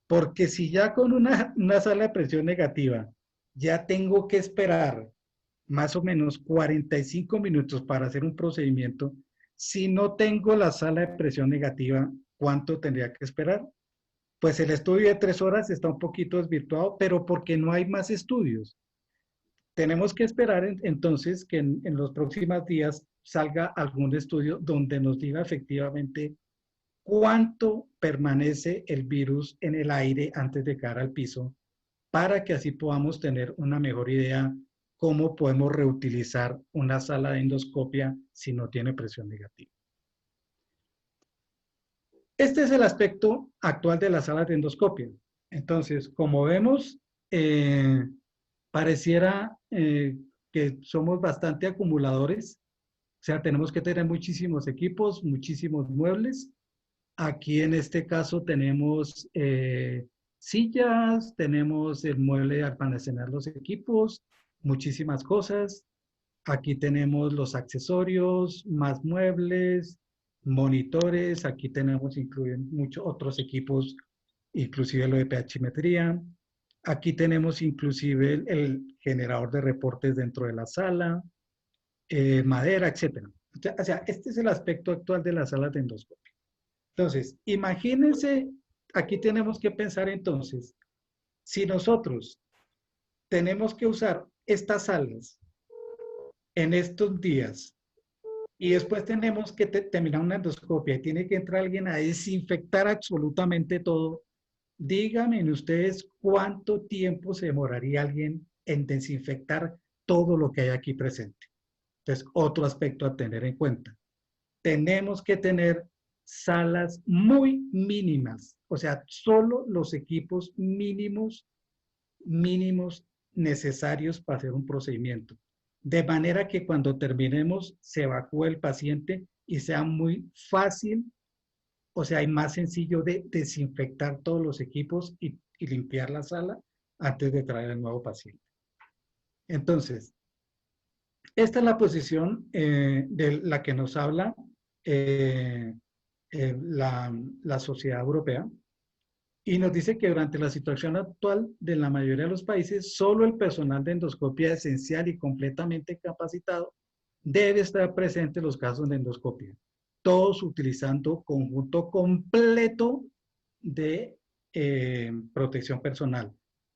Porque si ya con una sala de presión negativa ya tengo que esperar más o menos 45 minutos para hacer un procedimiento, si no tengo la sala de presión negativa, ¿cuánto tendría que esperar? Pues el estudio de 3 horas está un poquito desvirtuado, pero porque no hay más estudios. Tenemos que esperar entonces que en los próximos días salga algún estudio donde nos diga efectivamente cuánto permanece el virus en el aire antes de caer al piso, para que así podamos tener una mejor idea cómo podemos reutilizar una sala de endoscopia si no tiene presión negativa. Este es el aspecto actual de las salas de endoscopia. Entonces, como vemos, pareciera que somos bastante acumuladores, o sea, tenemos que tener muchísimos equipos, muchísimos muebles. Aquí en este caso tenemos sillas, tenemos el mueble para almacenar los equipos, muchísimas cosas. Aquí tenemos los accesorios, más muebles, monitores. Aquí tenemos incluyen muchos otros equipos, inclusive lo de pHmetría. Aquí tenemos inclusive el generador de reportes dentro de la sala, madera, etc. O sea, este es el aspecto actual de las salas de endoscopia. Entonces, imagínense, aquí tenemos que pensar entonces, si nosotros tenemos que usar estas salas en estos días y después tenemos que terminar una endoscopia y tiene que entrar alguien a desinfectar absolutamente todo, díganme ustedes cuánto tiempo se demoraría alguien en desinfectar todo lo que hay aquí presente. Entonces, otro aspecto a tener en cuenta. Tenemos que tener salas muy mínimas, o sea, solo los equipos mínimos necesarios para hacer un procedimiento. De manera que cuando terminemos se evacúe el paciente y sea muy fácil, o sea, y más sencillo de desinfectar todos los equipos y limpiar la sala antes de traer al nuevo paciente. Entonces, esta es la posición de la que nos habla la sociedad europea, y nos dice que durante la situación actual de la mayoría de los países, solo el personal de endoscopia esencial y completamente capacitado debe estar presente en los casos de endoscopia, todos utilizando conjunto completo de protección personal.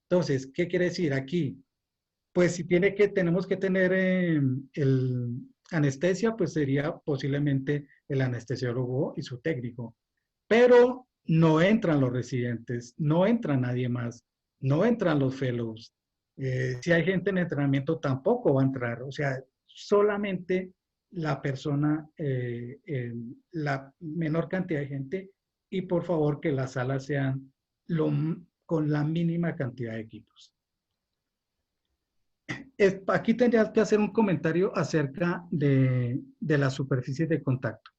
Entonces, ¿qué quiere decir aquí? Pues si tenemos que tener el anestesia, pues sería posiblemente el anestesiólogo y su técnico. Pero no entran los residentes, no entra nadie más, no entran los fellows. Si hay gente en entrenamiento, tampoco va a entrar. O sea, solamente la persona, la menor cantidad de gente, y por favor que las salas sean con la mínima cantidad de equipos. Aquí tendrías que hacer un comentario acerca de las superficies de contacto.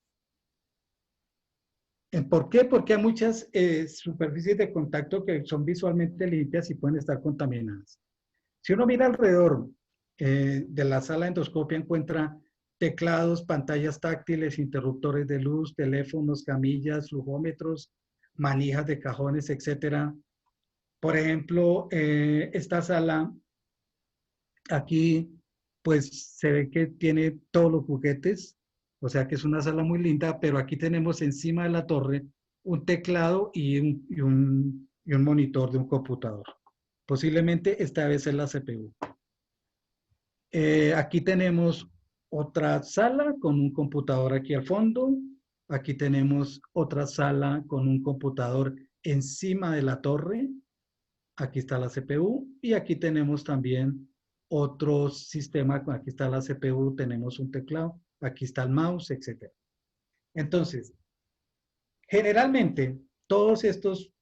¿Por qué? Porque hay muchas superficies de contacto que son visualmente limpias y pueden estar contaminadas. Si uno mira alrededor de la sala de endoscopia, encuentra teclados, pantallas táctiles, interruptores de luz, teléfonos, camillas, flujómetros, manijas de cajones, etc. Por ejemplo, esta sala aquí, pues se ve que tiene todos los juguetes, o sea que es una sala muy linda, pero aquí tenemos encima de la torre un teclado y un monitor de un computador. Posiblemente esta vez es la CPU. Aquí tenemos otra sala con un computador aquí al fondo. Aquí tenemos otra sala con un computador encima de la torre. Aquí está la CPU y aquí tenemos también otro sistema. Aquí está la CPU, tenemos un teclado, aquí está el mouse, etc. Entonces, generalmente todos estos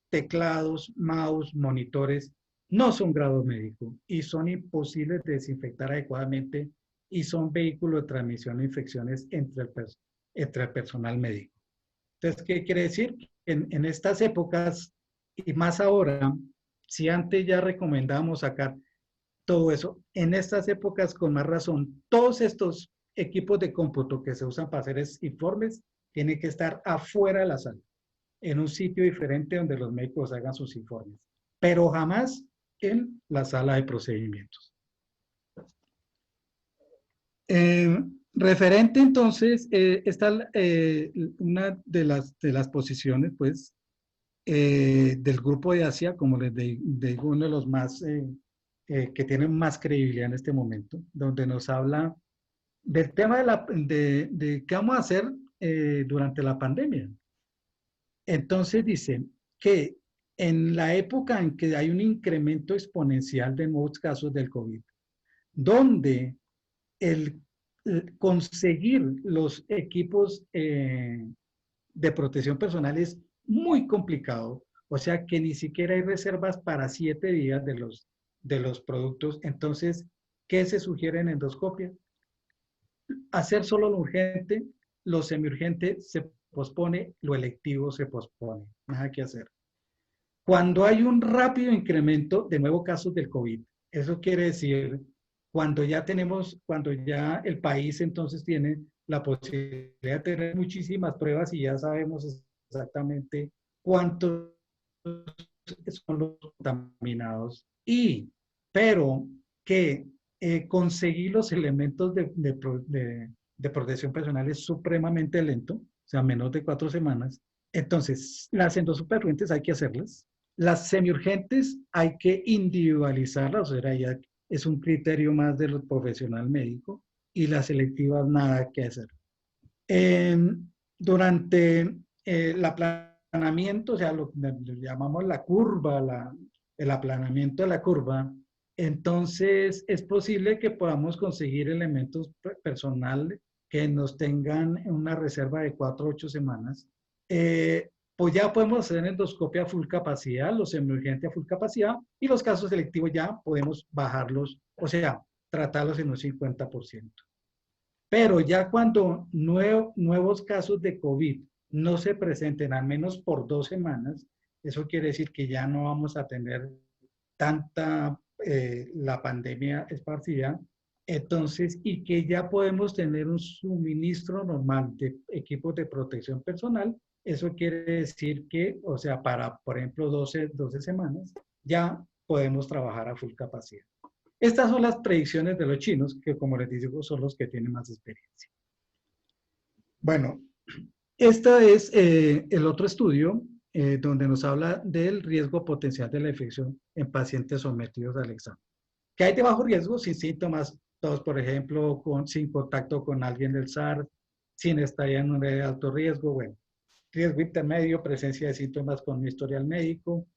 teclados, mouse, monitores no son grado médico y son imposibles de desinfectar adecuadamente y son vehículos de transmisión de infecciones entre el personal médico. Entonces, ¿qué quiere decir? En estas épocas, y más ahora, si antes ya recomendábamos sacar todo eso, en estas épocas con más razón, todos estos equipos de cómputo que se usan para hacer informes tienen que estar afuera de la sala, en un sitio diferente donde los médicos hagan sus informes, pero jamás en la sala de procedimientos. Referente entonces, está una de las posiciones, pues, del grupo de Asia, como les digo, uno de los más, que tienen más credibilidad en este momento, donde nos habla del tema de qué vamos a hacer durante la pandemia. Entonces dice que en la época en que hay un incremento exponencial de nuevos casos del COVID, donde el conseguir los equipos de protección personal es muy complicado, o sea que ni siquiera hay reservas para 7 días de los productos. Entonces, ¿qué se sugiere en endoscopia? Hacer solo lo urgente, lo semiurgente se pospone, lo electivo se pospone, nada que hacer. Cuando hay un rápido incremento de nuevos casos del COVID, eso quiere decir cuando ya el país entonces tiene la posibilidad de tener muchísimas pruebas y ya sabemos exactamente cuántos son los contaminados, pero que conseguir los elementos de protección personal es supremamente lento, o sea, menos de 4 semanas. Entonces, las endoscopias hay que hacerlas. Las semiurgentes hay que individualizarlas, o sea, ya es un criterio más del profesional médico, y las selectivas nada que hacer. Durante el aplanamiento, o sea, lo llamamos la curva, el aplanamiento de la curva, entonces es posible que podamos conseguir elementos personales que nos tengan una reserva de 4 a 8 semanas. Pues ya podemos hacer endoscopia a full capacidad, los semiurgentes a full capacidad, y los casos selectivos ya podemos bajarlos, o sea, tratarlos en un 50%. Pero ya cuando nuevos casos de COVID no se presenten al menos por 2 semanas, eso quiere decir que ya no vamos a tener tanta la pandemia esparcida, entonces, y que ya podemos tener un suministro normal de equipos de protección personal. Eso quiere decir que, o sea, para, por ejemplo, 12 semanas, ya podemos trabajar a full capacidad. Estas son las predicciones de los chinos, que como les digo, son los que tienen más experiencia. Bueno, este es el otro estudio donde nos habla del riesgo potencial de la infección en pacientes sometidos al examen. Que hay de bajo riesgo, sin síntomas, todos, por ejemplo, sin contacto con alguien del SARS, sin estar en un área de alto riesgo, bueno, riesgo intermedio, presencia de síntomas con un historial médico,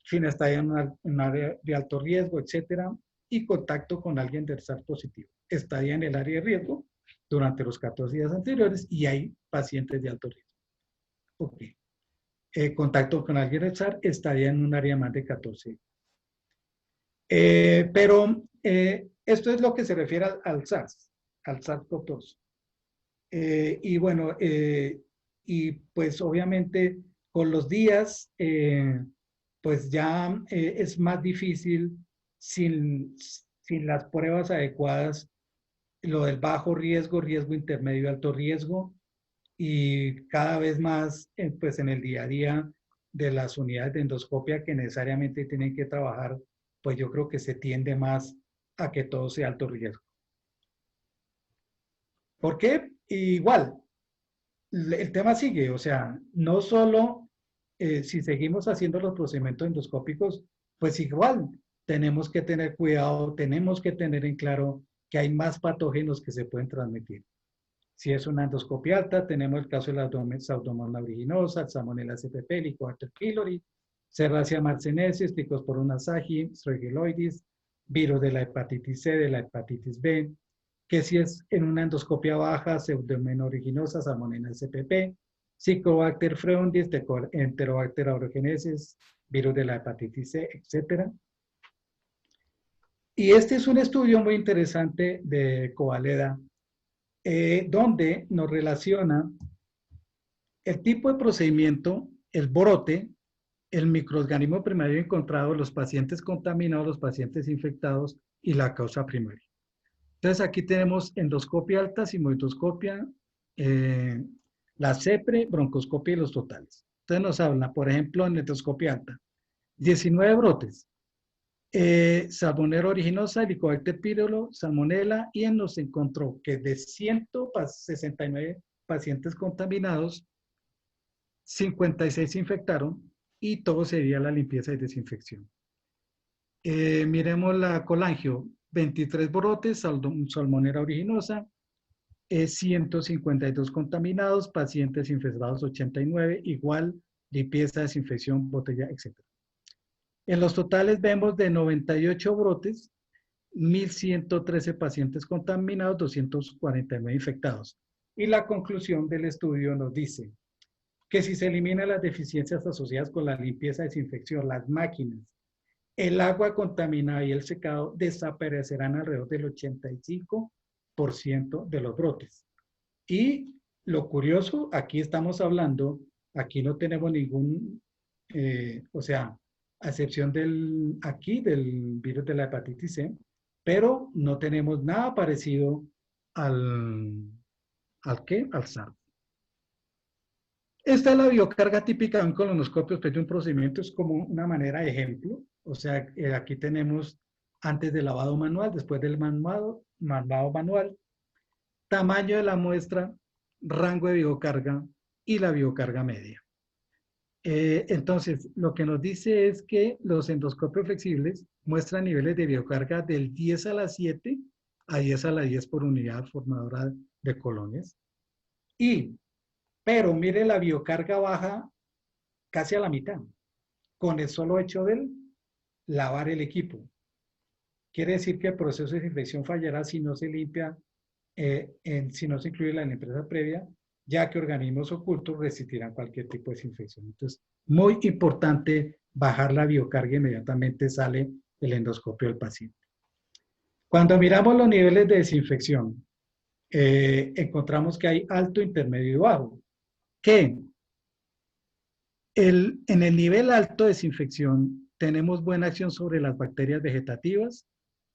sin estar en un área de alto riesgo, etcétera, y contacto con alguien del SARS positivo. Estaría en el área de riesgo durante los 14 días anteriores y hay pacientes de alto riesgo. Ok. Contacto con alguien del SARS estaría en un área más de 14 días. Pero esto es lo que se refiere al SARS, al SARS-CoV-2. Y bueno, y pues obviamente con los días, pues ya es más difícil sin las pruebas adecuadas, lo del bajo riesgo, riesgo intermedio, alto riesgo, y cada vez más pues en el día a día de las unidades de endoscopia que necesariamente tienen que trabajar, pues yo creo que se tiende más a que todo sea alto riesgo. ¿Por qué? Igual, el tema sigue, o sea, no solo si seguimos haciendo los procedimientos endoscópicos, pues igual tenemos que tener cuidado, tenemos que tener en claro que hay más patógenos que se pueden transmitir. Si es una endoscopia alta, tenemos el caso de la Pseudomonas aeruginosa, Salmonella spp, Helicobacter pylori, Serratia marcescens, Stichosporum asahi, Strongyloides, virus de la hepatitis C, de la hepatitis B, que si es en una endoscopia baja, Pseudomonas aeruginosa, Salmonella spp, Mycobacter fruendis, Enterobacter aeruginensis, virus de la hepatitis C, etc. Y este es un estudio muy interesante de Covaleda, donde nos relaciona el tipo de procedimiento, el brote, el microorganismo primario encontrado, los pacientes contaminados, los pacientes infectados y la causa primaria. Entonces aquí tenemos endoscopia alta, sigmoidoscopia, la CEPRE, broncoscopia y los totales. Entonces nos habla, por ejemplo, en endoscopia alta, 19 brotes, Salmonella originosa, Helicobacter pylori, Salmonella, y nos encontró que de 169 pacientes contaminados, 56 se infectaron y todo sería la limpieza y desinfección. Miremos la colangio, 23 brotes, Salmonella originosa, 152 contaminados, pacientes infectados 89, igual limpieza, desinfección, botella, etc. En los totales vemos de 98 brotes, 1.113 pacientes contaminados, 249 infectados. Y la conclusión del estudio nos dice que si se eliminan las deficiencias asociadas con la limpieza, desinfección, las máquinas, el agua contaminada y el secado, desaparecerán alrededor del 85% de los brotes. Y lo curioso, aquí estamos hablando, aquí no tenemos ningún, a excepción del virus de la hepatitis C, pero no tenemos nada parecido al SARS. Esta es la biocarga típica de un colonoscopio después de un procedimiento, es como una manera de ejemplo. O sea, aquí tenemos antes del lavado manual, después del lavado manual, tamaño de la muestra, rango de biocarga y la biocarga media. Entonces, lo que nos dice es que los endoscopios flexibles muestran niveles de biocarga del 10 a la 7 a 10 a la 10 por unidad formadora de colonias. Pero mire la biocarga baja casi a la mitad, con el solo hecho de lavar el equipo. Quiere decir que el proceso de desinfección fallará si no se limpia, si no se incluye la limpieza previa, ya que organismos ocultos resistirán cualquier tipo de desinfección. Entonces, muy importante bajar la biocarga, inmediatamente sale el endoscopio del paciente. Cuando miramos los niveles de desinfección, encontramos que hay alto, intermedio y bajo. Que en el nivel alto de desinfección tenemos buena acción sobre las bacterias vegetativas,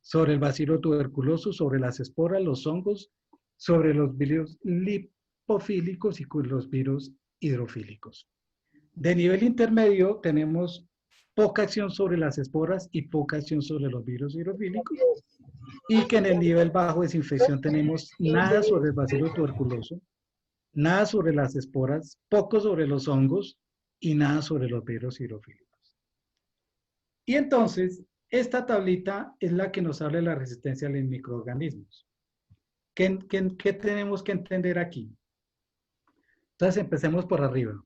sobre el bacilo tuberculoso, sobre las esporas, los hongos, sobre los virus lipofílicos y los virus hidrofílicos. De nivel intermedio tenemos poca acción sobre las esporas y poca acción sobre los virus hidrofílicos, y que en el nivel bajo de desinfección tenemos nada sobre el bacilo tuberculoso, nada sobre las esporas, poco sobre los hongos y nada sobre los virus hidrofílicos. Y entonces, esta tablita es la que nos habla de la resistencia a los microorganismos. ¿Qué tenemos que entender aquí? Entonces, empecemos por arriba.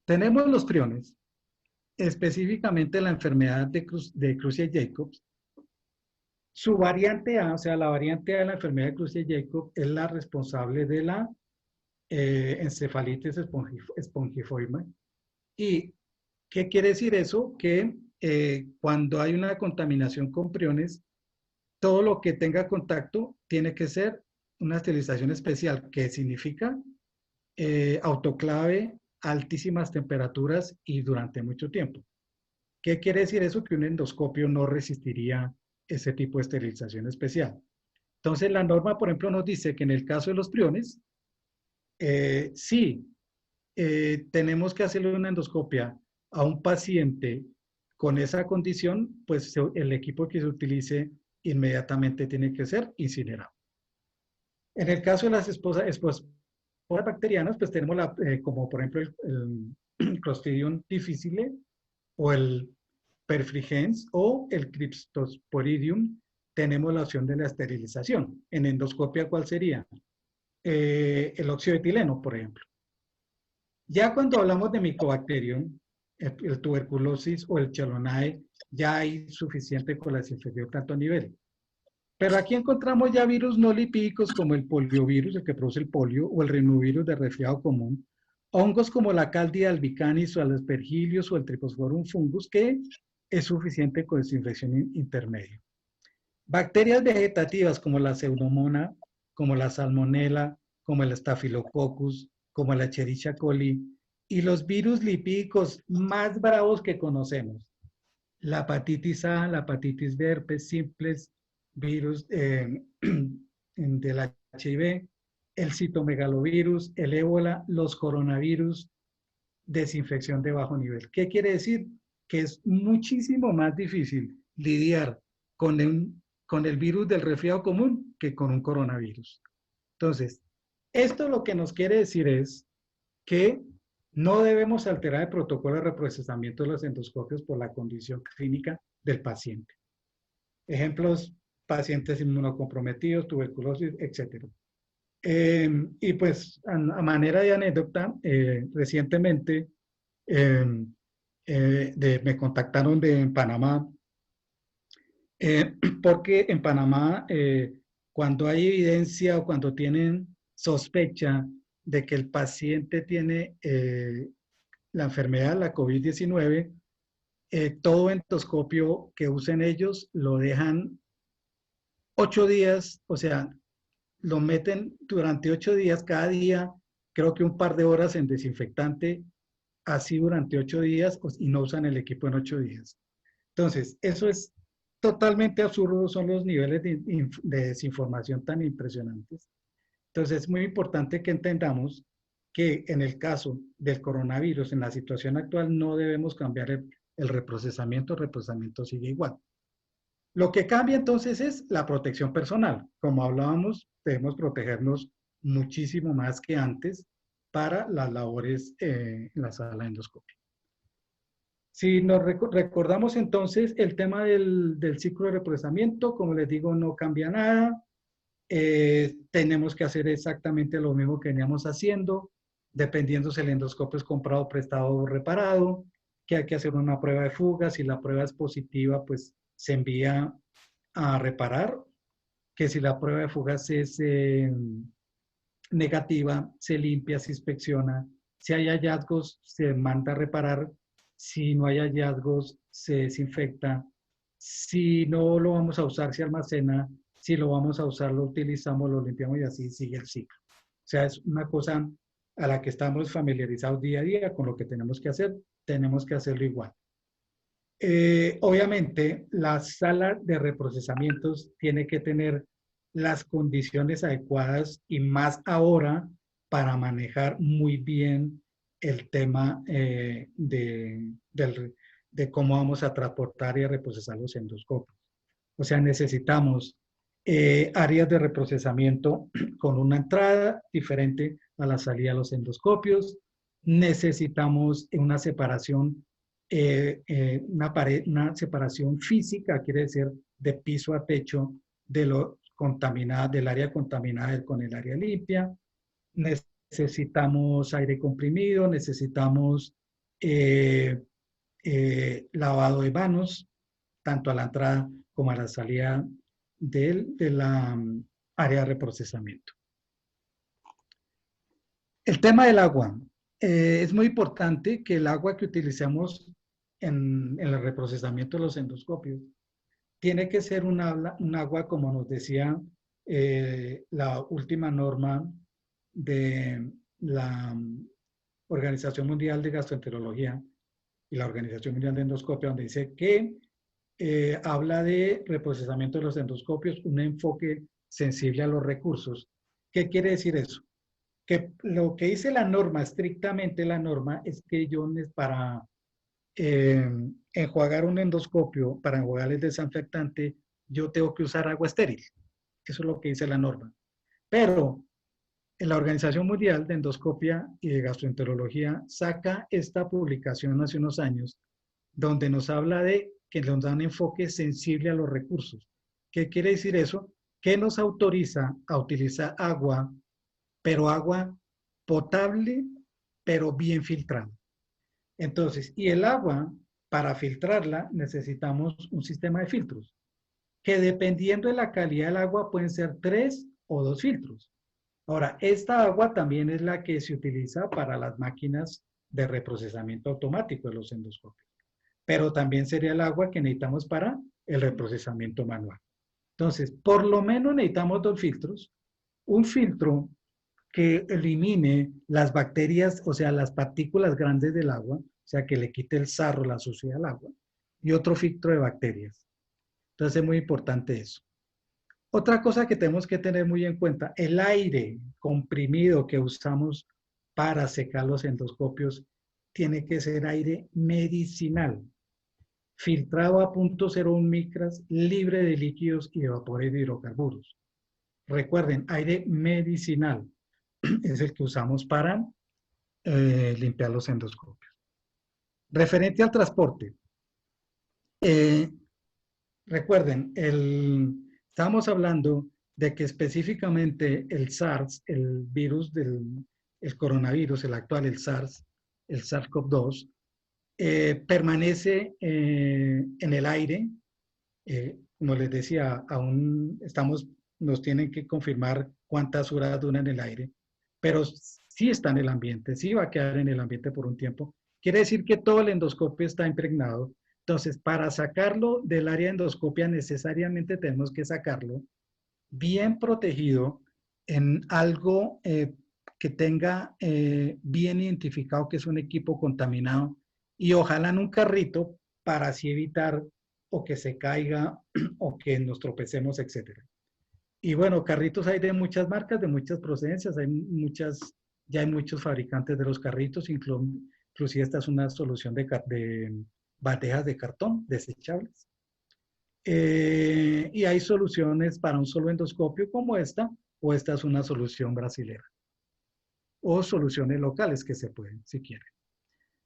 Tenemos los priones, específicamente la enfermedad de Creutzfeldt-Jacobs. Su variante A, o sea, la variante A de la enfermedad de Creutzfeldt-Jacobs es la responsable de la encefalitis espongiforme. ¿Y qué quiere decir eso? Que cuando hay una contaminación con priones, todo lo que tenga contacto tiene que ser una esterilización especial, que significa autoclave, altísimas temperaturas y durante mucho tiempo. ¿Qué quiere decir eso? Que un endoscopio no resistiría ese tipo de esterilización especial. Entonces, la norma, por ejemplo, nos dice que en el caso de los priones, sí, tenemos que hacerle una endoscopia a un paciente con esa condición, pues el equipo que se utilice inmediatamente tiene que ser incinerado. En el caso de las esporas bacterianas, pues tenemos como por ejemplo el Clostridium difficile o el perfringens o el Cryptosporidium, tenemos la opción de la esterilización. En endoscopia, ¿cuál sería? El óxido de etileno, por ejemplo. Ya cuando hablamos de Mycobacterium, el tuberculosis o el Chelonae, ya hay suficiente con la desinfección tanto a nivel. Pero aquí encontramos ya virus no lipídicos como el poliovirus, el que produce el polio, o el rinovirus de resfriado común, hongos como la Candida albicans o el Aspergillus o el Tryposporium fungus, que es suficiente con desinfección intermedia. Bacterias vegetativas como la Pseudomonas, como la Salmonella, como el Staphylococcus, como la Escherichia coli, y los virus lipídicos más bravos que conocemos. La hepatitis A, la hepatitis B, herpes simples, virus del HIV, el citomegalovirus, el ébola, los coronavirus, desinfección de bajo nivel. ¿Qué quiere decir? Que es muchísimo más difícil lidiar con el virus del resfriado común que con un coronavirus. Entonces, esto lo que nos quiere decir es que no debemos alterar el protocolo de reprocesamiento de los endoscopios por la condición clínica del paciente. Ejemplos, pacientes inmunocomprometidos, tuberculosis, etc. Y pues, a manera de anécdota, recientemente me contactaron en Panamá, porque en Panamá, cuando hay evidencia o cuando tienen sospecha de que el paciente tiene la enfermedad, la COVID-19, todo endoscopio que usen ellos lo dejan 8 días, o sea, lo meten durante 8 días, cada día, creo que un par de horas en desinfectante, así durante 8 días, y no usan el equipo en 8 días. Entonces, eso es totalmente absurdo, son los niveles de desinformación tan impresionantes. Entonces, es muy importante que entendamos que en el caso del coronavirus, en la situación actual, no debemos cambiar el reprocesamiento sigue igual. Lo que cambia entonces es la protección personal. Como hablábamos, debemos protegernos muchísimo más que antes para las labores en la sala de endoscopia. Si nos recordamos entonces el tema del ciclo de reprocesamiento, como les digo, no cambia nada. Tenemos que hacer exactamente lo mismo que veníamos haciendo, dependiendo si el endoscopio es comprado, prestado o reparado, que hay que hacer una prueba de fuga. Si la prueba es positiva, pues se envía a reparar, que si la prueba de fugas es negativa, se limpia, se inspecciona. Si hay hallazgos, se manda a reparar. Si no hay hallazgos, se desinfecta. Si no lo vamos a usar, se almacena. Si lo vamos a usar, lo utilizamos, lo limpiamos y así sigue el ciclo. O sea, es una cosa a la que estamos familiarizados día a día con lo que tenemos que hacer. Tenemos que hacerlo igual. Obviamente, la sala de reprocesamientos tiene que tener las condiciones adecuadas y más ahora para manejar muy bien el tema de cómo vamos a transportar y a reprocesar los endoscopios. O sea, necesitamos áreas de reprocesamiento con una entrada diferente a la salida de los endoscopios. Necesitamos una separación una separación física, quiere decir de piso a techo del área contaminada con el área limpia. Necesitamos aire comprimido, necesitamos lavado de manos, tanto a la entrada como a la salida de la área de reprocesamiento. El tema del agua. Es muy importante que el agua que utilicemos en el reprocesamiento de los endoscopios tiene que ser un agua, como nos decía la última norma de la Organización Mundial de Gastroenterología y la Organización Mundial de Endoscopia, donde dice que habla de reprocesamiento de los endoscopios, un enfoque sensible a los recursos. ¿Qué quiere decir eso? Que lo que dice la norma, estrictamente la norma, es que yo para enjuagar un endoscopio, para enjuagar el desinfectante, yo tengo que usar agua estéril. Eso es lo que dice la norma. Pero en la Organización Mundial de Endoscopia y de Gastroenterología saca esta publicación hace unos años, donde nos habla de que nos da un enfoque sensible a los recursos. ¿Qué quiere decir eso? Que nos autoriza a utilizar agua, pero agua potable, pero bien filtrada. Entonces, y el agua, para filtrarla, necesitamos un sistema de filtros, que dependiendo de la calidad del agua pueden ser 3 o 2 filtros. Ahora, esta agua también es la que se utiliza para las máquinas de reprocesamiento automático de los endoscopios, pero también sería el agua que necesitamos para el reprocesamiento manual. Entonces, por lo menos necesitamos 2 filtros. Un filtro que elimine las bacterias, o sea, las partículas grandes del agua, o sea, que le quite el sarro, la suciedad al agua, y otro filtro de bacterias. Entonces, es muy importante eso. Otra cosa que tenemos que tener muy en cuenta, el aire comprimido que usamos para secar los endoscopios tiene que ser aire medicinal, filtrado a 0.01 micras, libre de líquidos y de vapores de hidrocarburos. Recuerden, aire medicinal es el que usamos para limpiar los endoscopios. Referente al transporte, recuerden, estamos hablando de que específicamente el SARS, el virus el coronavirus, el actual, el SARS, el SARS-CoV-2, permanece en el aire. Como les decía, aún nos tienen que confirmar cuántas horas dura en el aire, pero sí está en el ambiente, sí va a quedar en el ambiente por un tiempo. Quiere decir que todo el endoscopio está impregnado. Entonces, para sacarlo del área de endoscopia, necesariamente tenemos que sacarlo bien protegido en algo que tenga bien identificado que es un equipo contaminado y ojalá en un carrito para así evitar o que se caiga o que nos tropecemos, etc. Y bueno, carritos hay de muchas marcas, de muchas procedencias, ya hay muchos fabricantes de los carritos, inclusive esta es una solución de bandejas de cartón desechables. Y hay soluciones para un solo endoscopio como esta, o esta es una solución brasilera. O soluciones locales que se pueden, si quieren.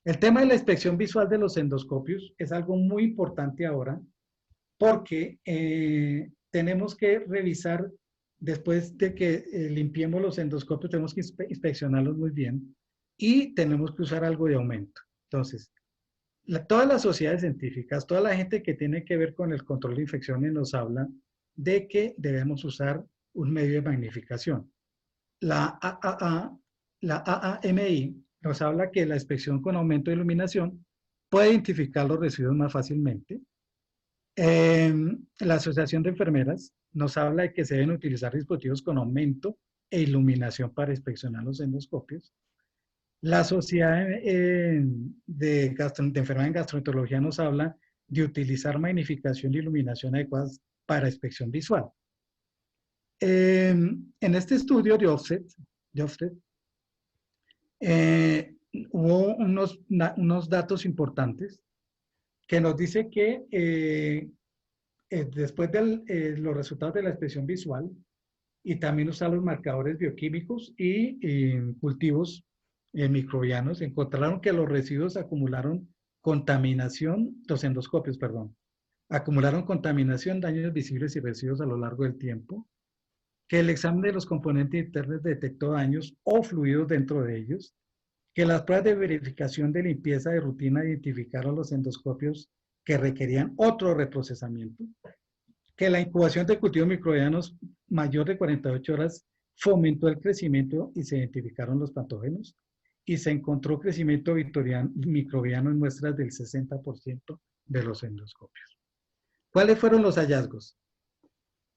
El tema de la inspección visual de los endoscopios es algo muy importante ahora, porque tenemos que revisar, después de que limpiemos los endoscopios, tenemos que inspeccionarlos muy bien y tenemos que usar algo de aumento. Entonces, todas las sociedades científicas, toda la gente que tiene que ver con el control de infecciones nos habla de que debemos usar un medio de magnificación. La AAMI nos habla que la inspección con aumento de iluminación puede identificar los residuos más fácilmente. La Asociación de Enfermeras nos habla de que se deben utilizar dispositivos con aumento e iluminación para inspeccionar los endoscopios. La Sociedad de Enfermedad en Gastroenterología nos habla de utilizar magnificación y iluminación adecuadas para inspección visual. En este estudio de Offset, hubo unos datos importantes que nos dice que después de los resultados de la inspección visual y también usar los marcadores bioquímicos y cultivos microbianos, encontraron que los residuos acumularon contaminación, los endoscopios, perdón, acumularon contaminación, daños visibles y residuos a lo largo del tiempo, que el examen de los componentes internos detectó daños o fluidos dentro de ellos, que las pruebas de verificación de limpieza de rutina identificaron los endoscopios que requerían otro reprocesamiento, que la incubación de cultivos microbianos mayor de 48 horas fomentó el crecimiento y se identificaron los patógenos, y se encontró crecimiento microbiano en muestras del 60% de los endoscopios. ¿Cuáles fueron los hallazgos?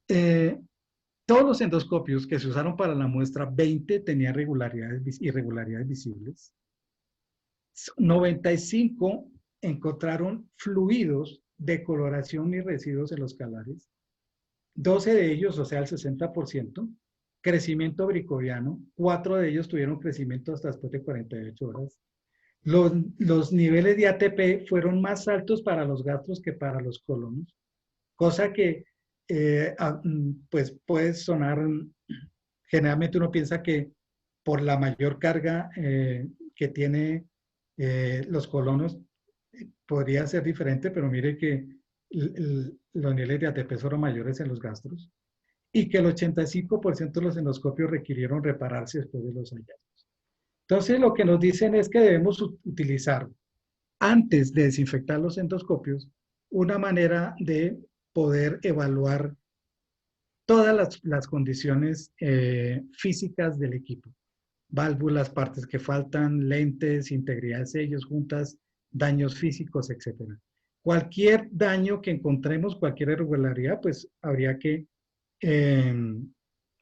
Todos los endoscopios que se usaron para la muestra, 20 tenían irregularidades visibles. 95 encontraron fluidos de coloración y residuos en los calares. 12 de ellos, o sea, el 60%, crecimiento bricoviano. 4 de ellos tuvieron crecimiento hasta después de 48 horas. Los niveles de ATP fueron más altos para los gastros que para los colonos, cosa que pues puede sonar, generalmente uno piensa que por la mayor carga que tiene los colonos podría ser diferente, pero mire que los niveles de ATP fueron mayores en los gastros y que el 85% de los endoscopios requirieron repararse después de los hallazgos. Entonces, lo que nos dicen es que debemos utilizar, antes de desinfectar los endoscopios, una manera de poder evaluar todas las condiciones físicas del equipo. Válvulas, partes que faltan, lentes, integridad de sellos, juntas, daños físicos, etc. Cualquier daño que encontremos, cualquier irregularidad, pues habría que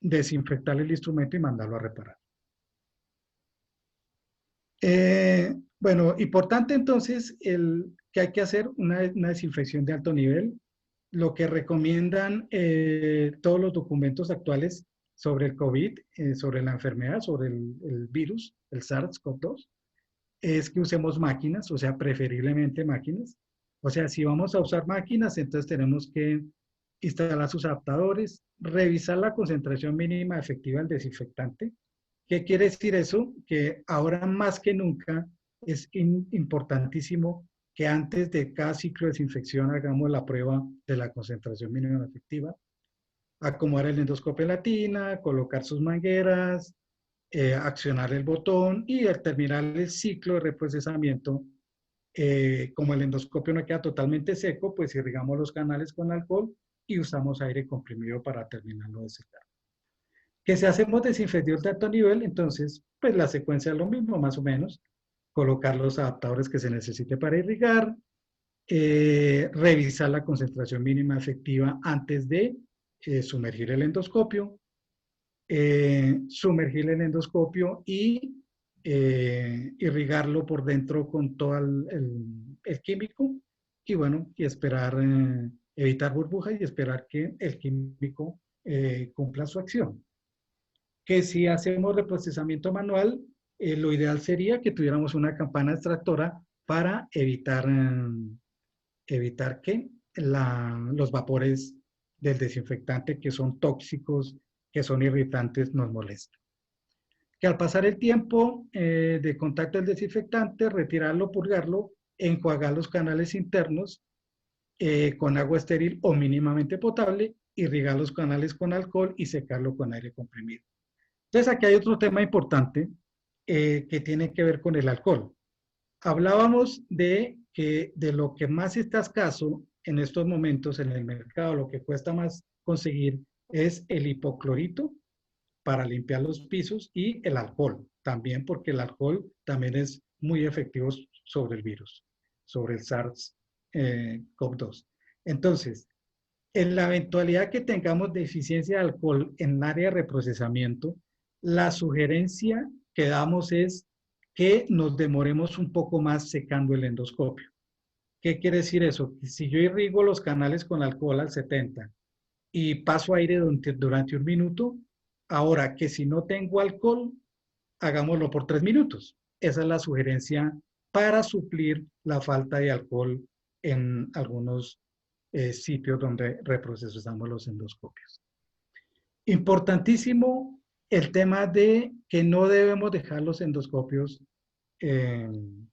desinfectar el instrumento y mandarlo a reparar. Bueno, importante entonces que hay que hacer una desinfección de alto nivel. Lo que recomiendan todos los documentos actuales sobre el COVID, sobre la enfermedad, sobre el virus, el SARS-CoV-2, es que usemos máquinas, o sea, preferiblemente máquinas. O sea, si vamos a usar máquinas, entonces tenemos que instalar sus adaptadores, revisar la concentración mínima efectiva del desinfectante. ¿Qué quiere decir eso? Que ahora más que nunca es importantísimo que antes de cada ciclo de desinfección hagamos la prueba de la concentración mínima efectiva, acomodar el endoscopio en la tina, colocar sus mangueras, accionar el botón y al terminar el ciclo de reprocesamiento, como el endoscopio no queda totalmente seco, pues irrigamos los canales con alcohol y usamos aire comprimido para terminarlo de secar. Que si hacemos desinfección de alto nivel, entonces, pues la secuencia es lo mismo, más o menos. Colocar los adaptadores que se necesite para irrigar, revisar la concentración mínima efectiva antes de sumergir el endoscopio, sumergir el endoscopio y irrigarlo por dentro con todo el químico y bueno, y esperar, evitar burbujas y esperar que el químico cumpla su acción. Que si hacemos reprocesamiento manual, lo ideal sería que tuviéramos una campana extractora para evitar que los vapores del desinfectante que son tóxicos, que son irritantes, nos molesten. Que al pasar el tiempo de contacto del desinfectante, retirarlo, purgarlo, enjuagar los canales internos con agua estéril o mínimamente potable, irrigar los canales con alcohol y secarlo con aire comprimido. Entonces aquí hay otro tema importante que tiene que ver con el alcohol. Hablábamos de que de lo que más está escaso en estos momentos en el mercado, lo que cuesta más conseguir es el hipoclorito para limpiar los pisos y el alcohol también, porque el alcohol también es muy efectivo sobre el virus, sobre el SARS-CoV-2. Entonces, en la eventualidad que tengamos deficiencia de alcohol en el área de reprocesamiento, la sugerencia que damos es que nos demoremos un poco más secando el endoscopio. ¿Qué quiere decir eso? Si yo irrigo los canales con alcohol al 70 y paso aire durante 1 minuto, ahora que si no tengo alcohol, hagámoslo por 3 minutos. Esa es la sugerencia para suplir la falta de alcohol en algunos sitios donde reprocesamos los endoscopios. Importantísimo el tema de que no debemos dejar los endoscopios en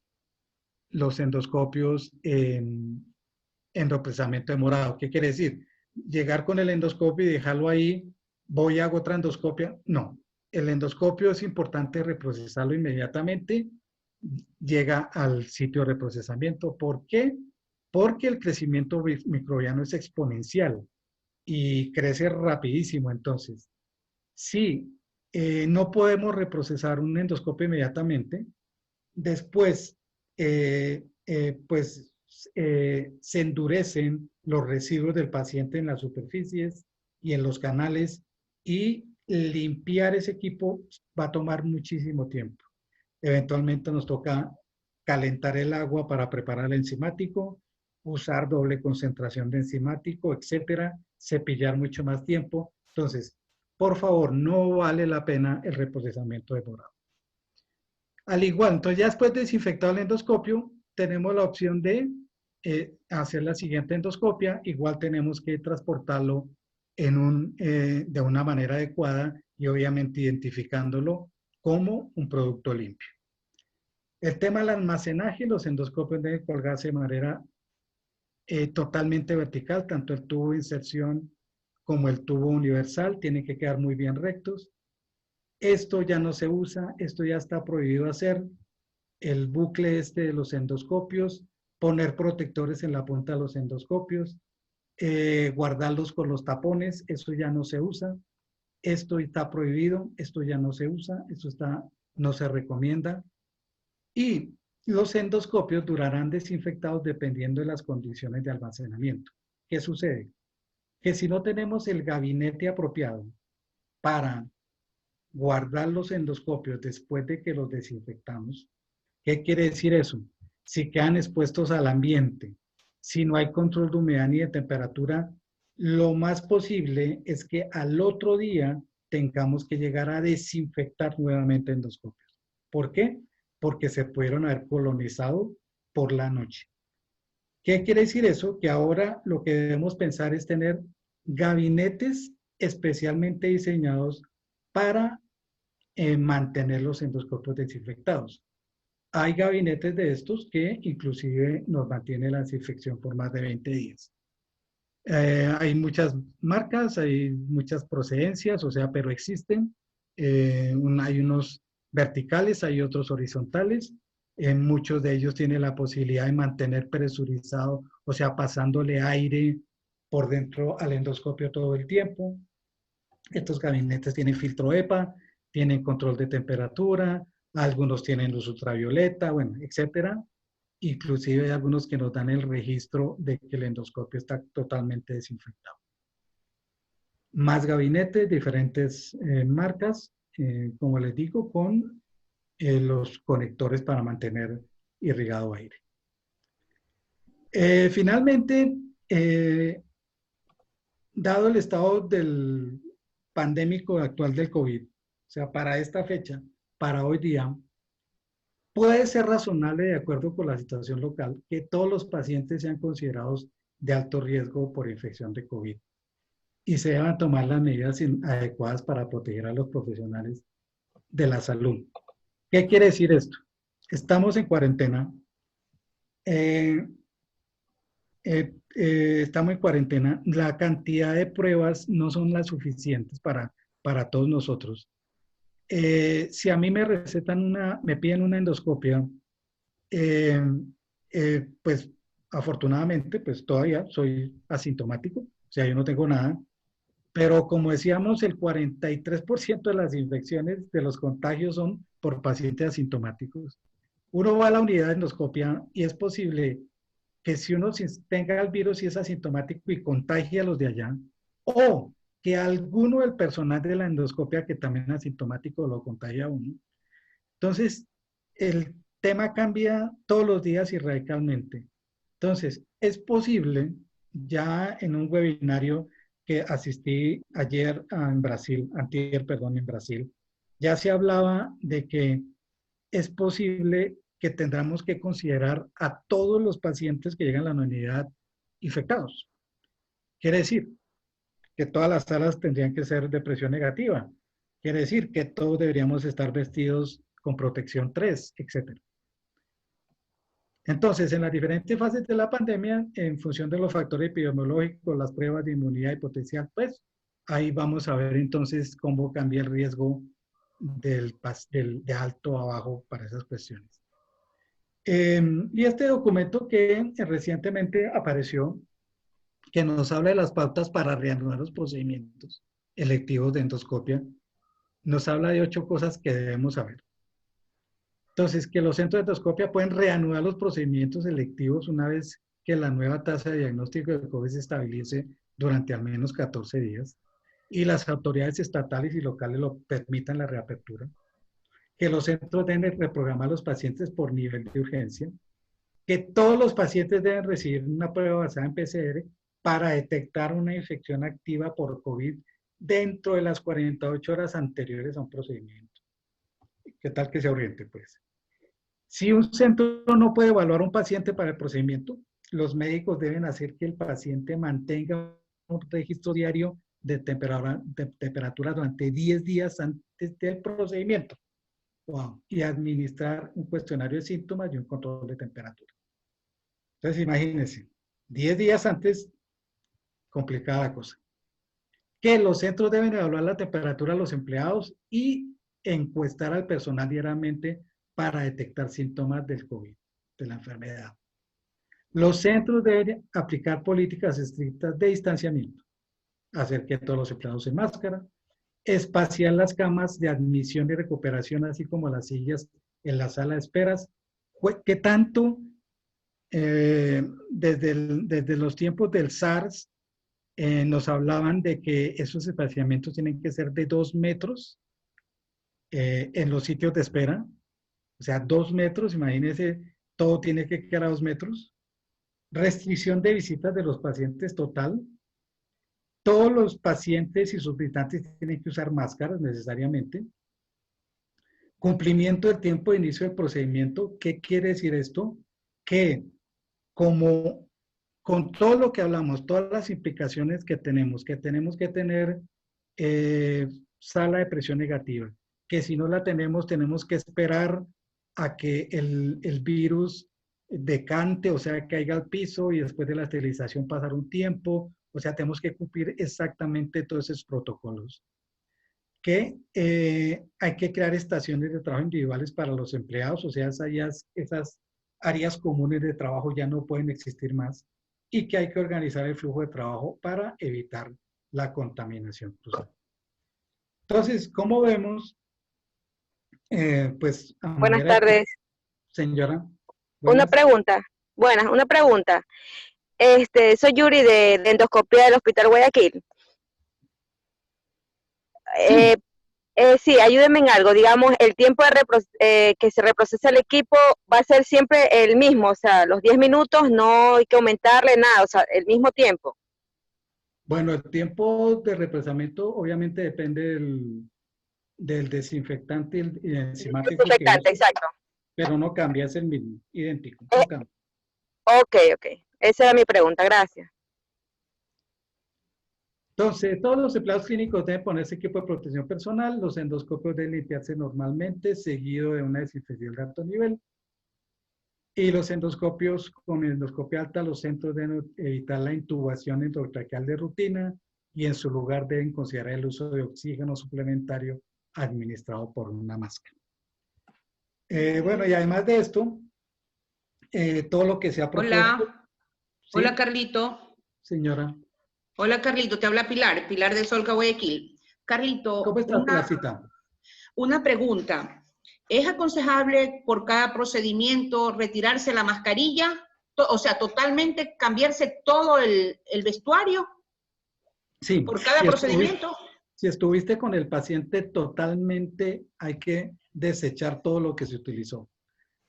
reprocesamiento demorado. ¿Qué quiere decir? Llegar con el endoscopio y dejarlo ahí, voy a hago otra endoscopia. No, el endoscopio es importante reprocesarlo inmediatamente, llega al sitio de reprocesamiento. ¿Por qué? Porque el crecimiento microbiano es exponencial y crece rapidísimo. Entonces, si no podemos reprocesar un endoscopio inmediatamente, después se endurecen los residuos del paciente en las superficies y en los canales y limpiar ese equipo va a tomar muchísimo tiempo. Eventualmente nos toca calentar el agua para preparar el enzimático, usar doble concentración de enzimático, etcétera, cepillar mucho más tiempo. Entonces, por favor, no vale la pena el reprocesamiento demorado. Al igual, entonces ya después de desinfectado el endoscopio, tenemos la opción de hacer la siguiente endoscopia. Igual tenemos que transportarlo de una manera adecuada y obviamente identificándolo como un producto limpio. El tema del almacenaje, los endoscopios deben colgarse de manera totalmente vertical, tanto el tubo de inserción como el tubo universal, tienen que quedar muy bien rectos. Esto ya no se usa, esto ya está prohibido hacer. El bucle de los endoscopios, poner protectores en la punta de los endoscopios, guardarlos con los tapones, eso ya no se usa. Esto está prohibido, esto ya no se usa, esto no se recomienda. Y los endoscopios durarán desinfectados dependiendo de las condiciones de almacenamiento. ¿Qué sucede? Que si no tenemos el gabinete apropiado para guardar los endoscopios después de que los desinfectamos, ¿qué quiere decir eso? Si quedan expuestos al ambiente, si no hay control de humedad ni de temperatura, lo más posible es que al otro día tengamos que llegar a desinfectar nuevamente endoscopios. ¿Por qué? Porque se pudieron haber colonizado por la noche. ¿Qué quiere decir eso? Que ahora lo que debemos pensar es tener gabinetes especialmente diseñados para mantener los endoscopios desinfectados. Hay gabinetes de estos que inclusive nos mantienen la desinfección por más de 20 días. Hay muchas marcas, hay muchas procedencias, o sea, pero existen. Hay unos verticales, hay otros horizontales. Muchos de ellos tienen la posibilidad de mantener presurizado, o sea, pasándole aire por dentro al endoscopio todo el tiempo. Estos gabinetes tienen filtro EPA, tienen control de temperatura, algunos tienen luz ultravioleta, bueno, etcétera. Inclusive hay algunos que nos dan el registro de que el endoscopio está totalmente desinfectado. Más gabinetes, diferentes marcas, como les digo, con los conectores para mantener irrigado aire. Finalmente, dado el estado del pandémico actual del COVID, o sea, para esta fecha, para hoy día, puede ser razonable, de acuerdo con la situación local, que todos los pacientes sean considerados de alto riesgo por infección de COVID y se deban tomar las medidas adecuadas para proteger a los profesionales de la salud. ¿Qué quiere decir esto? Estamos en cuarentena. Estamos en cuarentena. La cantidad de pruebas no son las suficientes para todos nosotros. Si a mí me recetan me piden una endoscopia, pues afortunadamente, pues todavía soy asintomático, o sea, yo no tengo nada, pero como decíamos, el 43% de las infecciones, de los contagios son por pacientes asintomáticos. Uno va a la unidad de endoscopia y es posible que si uno tenga el virus y es asintomático y contagie a los de allá, o que alguno del personal de la endoscopia que también es asintomático lo contagie a uno. Entonces, el tema cambia todos los días y radicalmente. Entonces, es posible, ya en un webinario que asistí ayer en Brasil, en Brasil, ya se hablaba de que es posible que tendremos que considerar a todos los pacientes que llegan a la unidad infectados. Quiere decir que todas las salas tendrían que ser de presión negativa. Quiere decir que todos deberíamos estar vestidos con protección 3, etc. Entonces, en las diferentes fases de la pandemia, en función de los factores epidemiológicos, las pruebas de inmunidad y potencial, pues ahí vamos a ver entonces cómo cambia el riesgo de alto a bajo para esas cuestiones. Y este documento que recientemente apareció, que nos habla de las pautas para reanudar los procedimientos electivos de endoscopia, nos habla de 8 cosas que debemos saber. Entonces, que los centros de endoscopia pueden reanudar los procedimientos electivos una vez que la nueva tasa de diagnóstico de COVID se estabilice durante al menos 14 días y las autoridades estatales y locales lo permitan la reapertura. Que los centros deben reprogramar a los pacientes por nivel de urgencia. Que todos los pacientes deben recibir una prueba basada en PCR para detectar una infección activa por COVID dentro de las 48 horas anteriores a un procedimiento. ¿Qué tal que sea urgente, pues? Si un centro no puede evaluar a un paciente para el procedimiento, los médicos deben hacer que el paciente mantenga un registro diario de temperatura durante 10 días antes del procedimiento. Wow. Y administrar un cuestionario de síntomas y un control de temperatura. Entonces, imagínense, 10 días antes, complicada cosa. Que los centros deben evaluar la temperatura de los empleados y encuestar al personal diariamente para detectar síntomas del COVID, de la enfermedad. Los centros deben aplicar políticas estrictas de distanciamiento, hacer que todos los empleados usen máscara, espaciar las camas de admisión y recuperación, así como las sillas en la sala de esperas, ¿Qué tanto desde los tiempos del SARS nos hablaban de que esos espaciamientos tienen que ser de 2 metros en los sitios de espera? O sea, 2 metros, imagínense, todo tiene que quedar a 2 metros. Restricción de visitas de los pacientes total. Todos los pacientes y sus visitantes tienen que usar máscaras necesariamente. Cumplimiento del tiempo de inicio del procedimiento. ¿Qué quiere decir esto? Que como con todo lo que hablamos, todas las implicaciones que tenemos que tener sala de presión negativa, que si no la tenemos que esperar a que el virus decante, o sea, caiga al piso y después de la esterilización pasar un tiempo, o sea, tenemos que cumplir exactamente todos esos protocolos. Que hay que crear estaciones de trabajo individuales para los empleados, o sea, esas áreas comunes de trabajo ya no pueden existir más, y que hay que organizar el flujo de trabajo para evitar la contaminación. Entonces, como vemos, pues... Buenas tardes. Señora. Una pregunta. Buenas, una pregunta. Soy Yuri de endoscopia del Hospital Guayaquil. Sí, ayúdenme en algo. Digamos, el tiempo que se reprocesa el equipo va a ser siempre el mismo. O sea, los 10 minutos no hay que aumentarle nada. O sea, el mismo tiempo. Bueno, el tiempo de reprocesamiento obviamente depende del desinfectante y enzimático. Desinfectante, exacto. Pero no cambia, es el mismo, idéntico. No cambia. Ok. Esa era mi pregunta, gracias. Entonces, todos los empleados clínicos deben ponerse equipo de protección personal, los endoscopios deben limpiarse normalmente, seguido de una desinfección de alto nivel. Y los endoscopios, con endoscopia alta, los centros deben evitar la intubación endotraqueal de rutina y en su lugar deben considerar el uso de oxígeno suplementario administrado por una máscara. Bueno, y además de esto, todo lo que se ha propuesto... Hola. ¿Sí? Hola, Carlito. Señora. Hola, Carlito, te habla Pilar de Solca, Guayaquil. Carlito, ¿Cómo estás, Pilarcita? Una pregunta. ¿Es aconsejable por cada procedimiento retirarse la mascarilla? O sea, totalmente cambiarse todo el vestuario. Sí. ¿Por cada procedimiento? Si estuviste con el paciente, totalmente hay que desechar todo lo que se utilizó.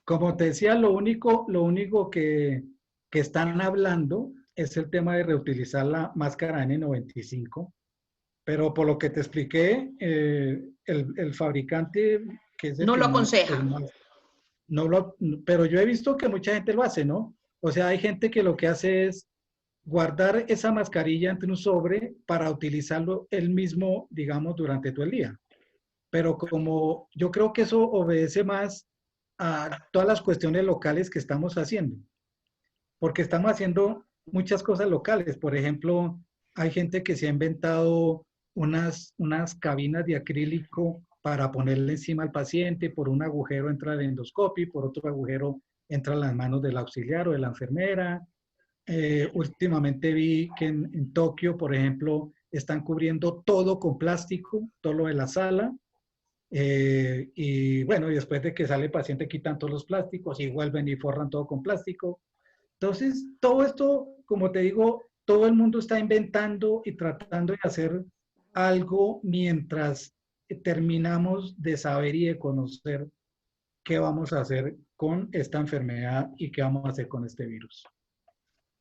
Como te decía, lo único que están hablando es el tema de reutilizar la máscara N95, pero por lo que te expliqué, el fabricante que es el no que lo aconseja. Pero yo he visto que mucha gente lo hace, ¿no? O sea, hay gente que lo que hace es guardar esa mascarilla entre un sobre para utilizarlo él mismo, digamos, durante todo el día. Pero como yo creo que eso obedece más a todas las cuestiones locales que estamos haciendo, porque estamos haciendo muchas cosas locales. Por ejemplo, hay gente que se ha inventado unas cabinas de acrílico para ponerle encima al paciente, por un agujero entra el endoscopio, por otro agujero entra en las manos del auxiliar o de la enfermera. Últimamente vi que en Tokio, por ejemplo, están cubriendo todo con plástico, todo lo de la sala. Y bueno, y después de que sale el paciente quitan todos los plásticos y vuelven y forran todo con plástico. Entonces, todo esto, como te digo, todo el mundo está inventando y tratando de hacer algo mientras terminamos de saber y de conocer qué vamos a hacer con esta enfermedad y qué vamos a hacer con este virus.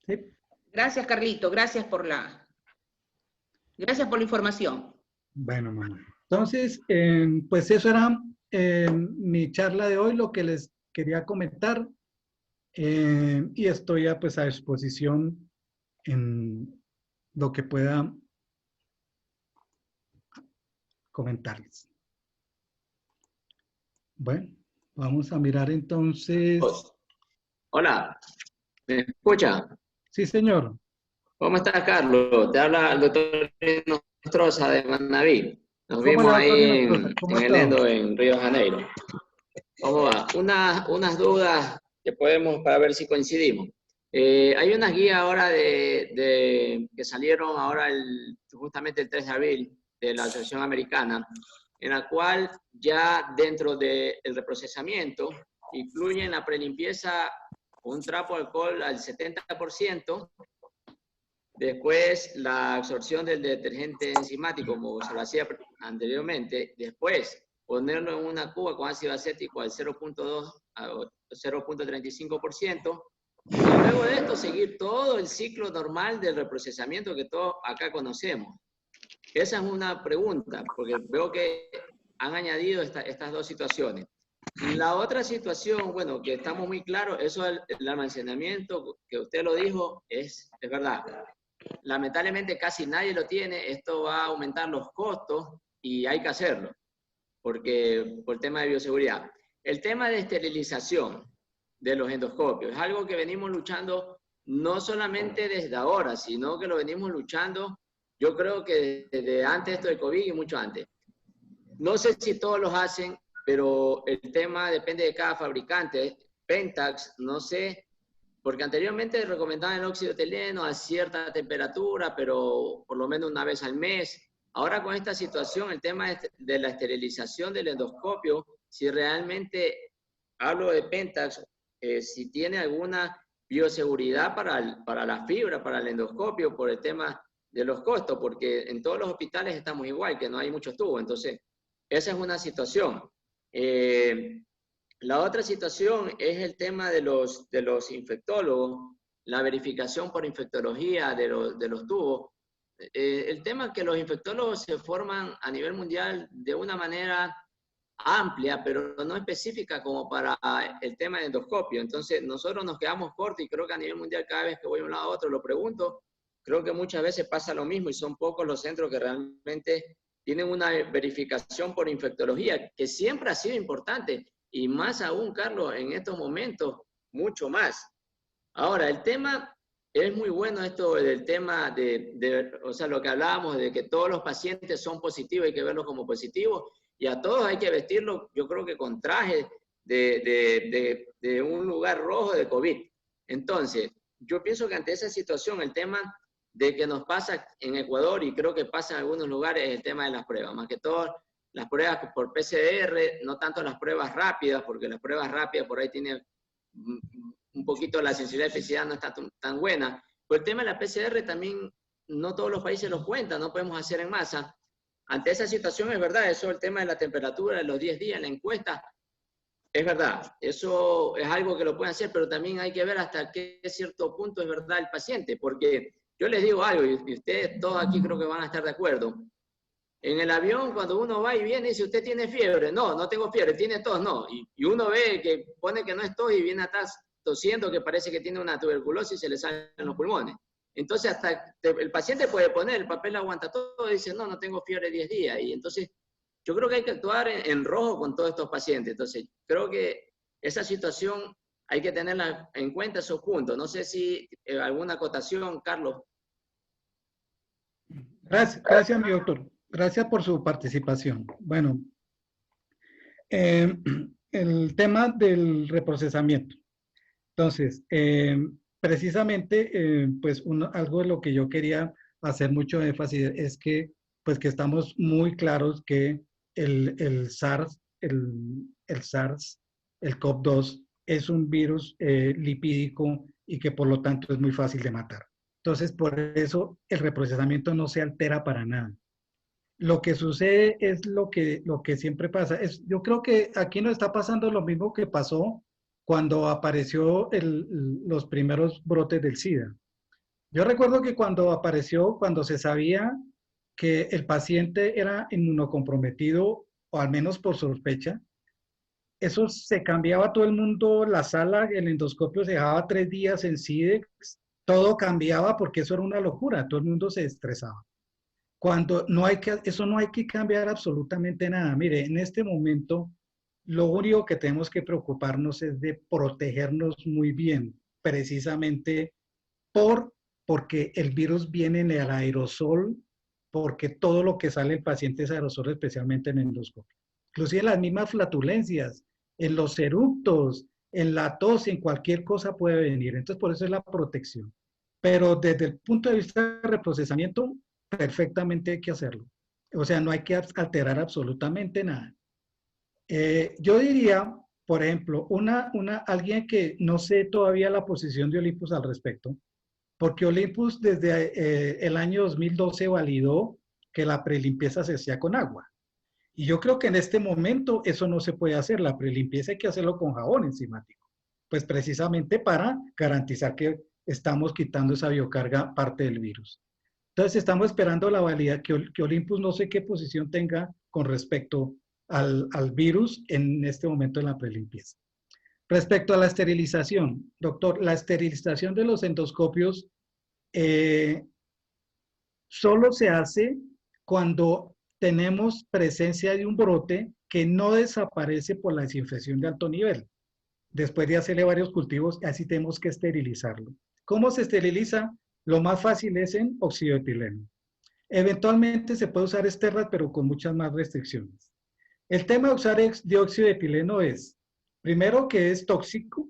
¿Sí? Gracias, Carlito. Gracias por la información. Bueno, mano. Entonces, pues eso era mi charla de hoy, lo que les quería comentar. Y estoy ya pues a disposición en lo que pueda comentarles. Bueno, vamos a mirar entonces. Hola, ¿me escucha? Sí, señor. ¿Cómo estás, Carlos? Te habla el doctor Nostroza de Manaví. Nos vimos ahí en el Endo, en Río de Janeiro. ¿Cómo va? Unas dudas que podemos para ver si coincidimos. Hay unas guías ahora que salieron ahora justamente el 3 de abril de la Asociación Americana, en la cual ya dentro del reprocesamiento incluye en la prelimpieza un trapo de alcohol al 70%, después la absorción del detergente enzimático, como se lo hacía anteriormente, después ponerlo en una cuba con ácido acético al 0.2 a 0.35%, y luego de esto seguir todo el ciclo normal del reprocesamiento que todos acá conocemos. Esa es una pregunta, porque veo que han añadido estas dos situaciones. La otra situación, bueno, que estamos muy claros, eso el almacenamiento, que usted lo dijo, es verdad. Lamentablemente casi nadie lo tiene, esto va a aumentar los costos y hay que hacerlo, porque por el tema de bioseguridad. El tema de esterilización de los endoscopios es algo que venimos luchando no solamente desde ahora, sino que lo venimos luchando, yo creo que desde antes de esto de COVID y mucho antes. No sé si todos los hacen, pero el tema depende de cada fabricante. Pentax, no sé, porque anteriormente recomendaban el óxido etileno a cierta temperatura, pero por lo menos una vez al mes. Ahora con esta situación, el tema de la esterilización del endoscopio, si realmente hablo de Pentax, si tiene alguna bioseguridad para la fibra, para el endoscopio, por el tema de los costos, porque en todos los hospitales estamos igual, que no hay muchos tubos. Entonces, esa es una situación. La otra situación es el tema de los infectólogos, la verificación por infectología de los tubos. El tema es que los infectólogos se forman a nivel mundial de una manera amplia, pero no específica como para el tema de endoscopio. Entonces, nosotros nos quedamos cortos y creo que a nivel mundial cada vez que voy de un lado a otro lo pregunto. Creo que muchas veces pasa lo mismo y son pocos los centros que realmente tienen una verificación por infectología, que siempre ha sido importante, y más aún, Carlos, en estos momentos, mucho más. Ahora, el tema es muy bueno esto del tema o sea, lo que hablábamos de que todos los pacientes son positivos, hay que verlos como positivos, y a todos hay que vestirlos, yo creo que con traje de un lugar rojo de COVID. Entonces, yo pienso que ante esa situación, el tema de que nos pasa en Ecuador, y creo que pasa en algunos lugares, es el tema de las pruebas. Más que todo, las pruebas por PCR, no tanto las pruebas rápidas, porque las pruebas rápidas por ahí tienen un poquito la sensibilidad y especificidad no está tan buena. Pero el tema de la PCR también, no todos los países lo cuentan, no podemos hacer en masa. Ante esa situación es verdad, eso el tema de la temperatura de los 10 días, la encuesta, es verdad, eso es algo que lo pueden hacer, pero también hay que ver hasta qué cierto punto es verdad el paciente, porque yo les digo algo, y ustedes todos aquí creo que van a estar de acuerdo. En el avión, cuando uno va y viene y dice, ¿usted tiene fiebre? No, no tengo fiebre, ¿tiene tos? No. Y uno ve que pone que no es tos y viene atrás tosiendo, que parece que tiene una tuberculosis y se le salen los pulmones. Entonces, hasta el paciente puede poner, el papel aguanta todo y dice, no, no tengo fiebre 10 días. Y entonces, yo creo que hay que actuar en rojo con todos estos pacientes. Entonces, creo que esa situación hay que tenerla en cuenta, esos puntos. No sé si alguna acotación, Carlos. Gracias, mi doctor. Gracias por su participación. Bueno, el tema del reprocesamiento. Entonces, precisamente, pues algo de lo que yo quería hacer mucho énfasis es que, pues que estamos muy claros que el SARS, el SARS-CoV-2 es un virus lipídico y que por lo tanto es muy fácil de matar. Entonces, por eso el reprocesamiento no se altera para nada. Lo que sucede es lo que siempre pasa. Yo creo que aquí nos está pasando lo mismo que pasó cuando apareció los primeros brotes del SIDA. Yo recuerdo que cuando se sabía que el paciente era inmunocomprometido, o al menos por sospecha, eso se cambiaba todo el mundo, la sala, el endoscopio se dejaba 3 días en SIDEX, todo cambiaba porque eso era una locura, todo el mundo se estresaba. Cuando eso no hay que cambiar absolutamente nada. Mire, en este momento, lo único que tenemos que preocuparnos es de protegernos muy bien, precisamente porque el virus viene en el aerosol, porque todo lo que sale del paciente es aerosol, especialmente en el endoscopio. Inclusive las mismas flatulencias, en los eructos, en la tos, en cualquier cosa puede venir. Entonces, por eso es la protección. Pero desde el punto de vista de reprocesamiento, perfectamente hay que hacerlo. O sea, no hay que alterar absolutamente nada. Yo diría por ejemplo, alguien que no sé todavía la posición de Olympus al respecto, porque Olympus desde el año 2012 validó que la prelimpieza se hacía con agua. Y yo creo que en este momento eso no se puede hacer. La prelimpieza hay que hacerlo con jabón enzimático. Pues precisamente para garantizar que estamos quitando esa biocarga parte del virus. Entonces estamos esperando la validez, que Olympus no sé qué posición tenga con respecto al virus en este momento en la prelimpieza. Respecto a la esterilización, doctor, la esterilización de los endoscopios solo se hace cuando tenemos presencia de un brote que no desaparece por la desinfección de alto nivel. Después de hacerle varios cultivos, así tenemos que esterilizarlo. ¿Cómo se esteriliza? Lo más fácil es en óxido de etileno. Eventualmente se puede usar Sterrat, pero con muchas más restricciones. El tema de usar dióxido de etileno es, primero, que es tóxico,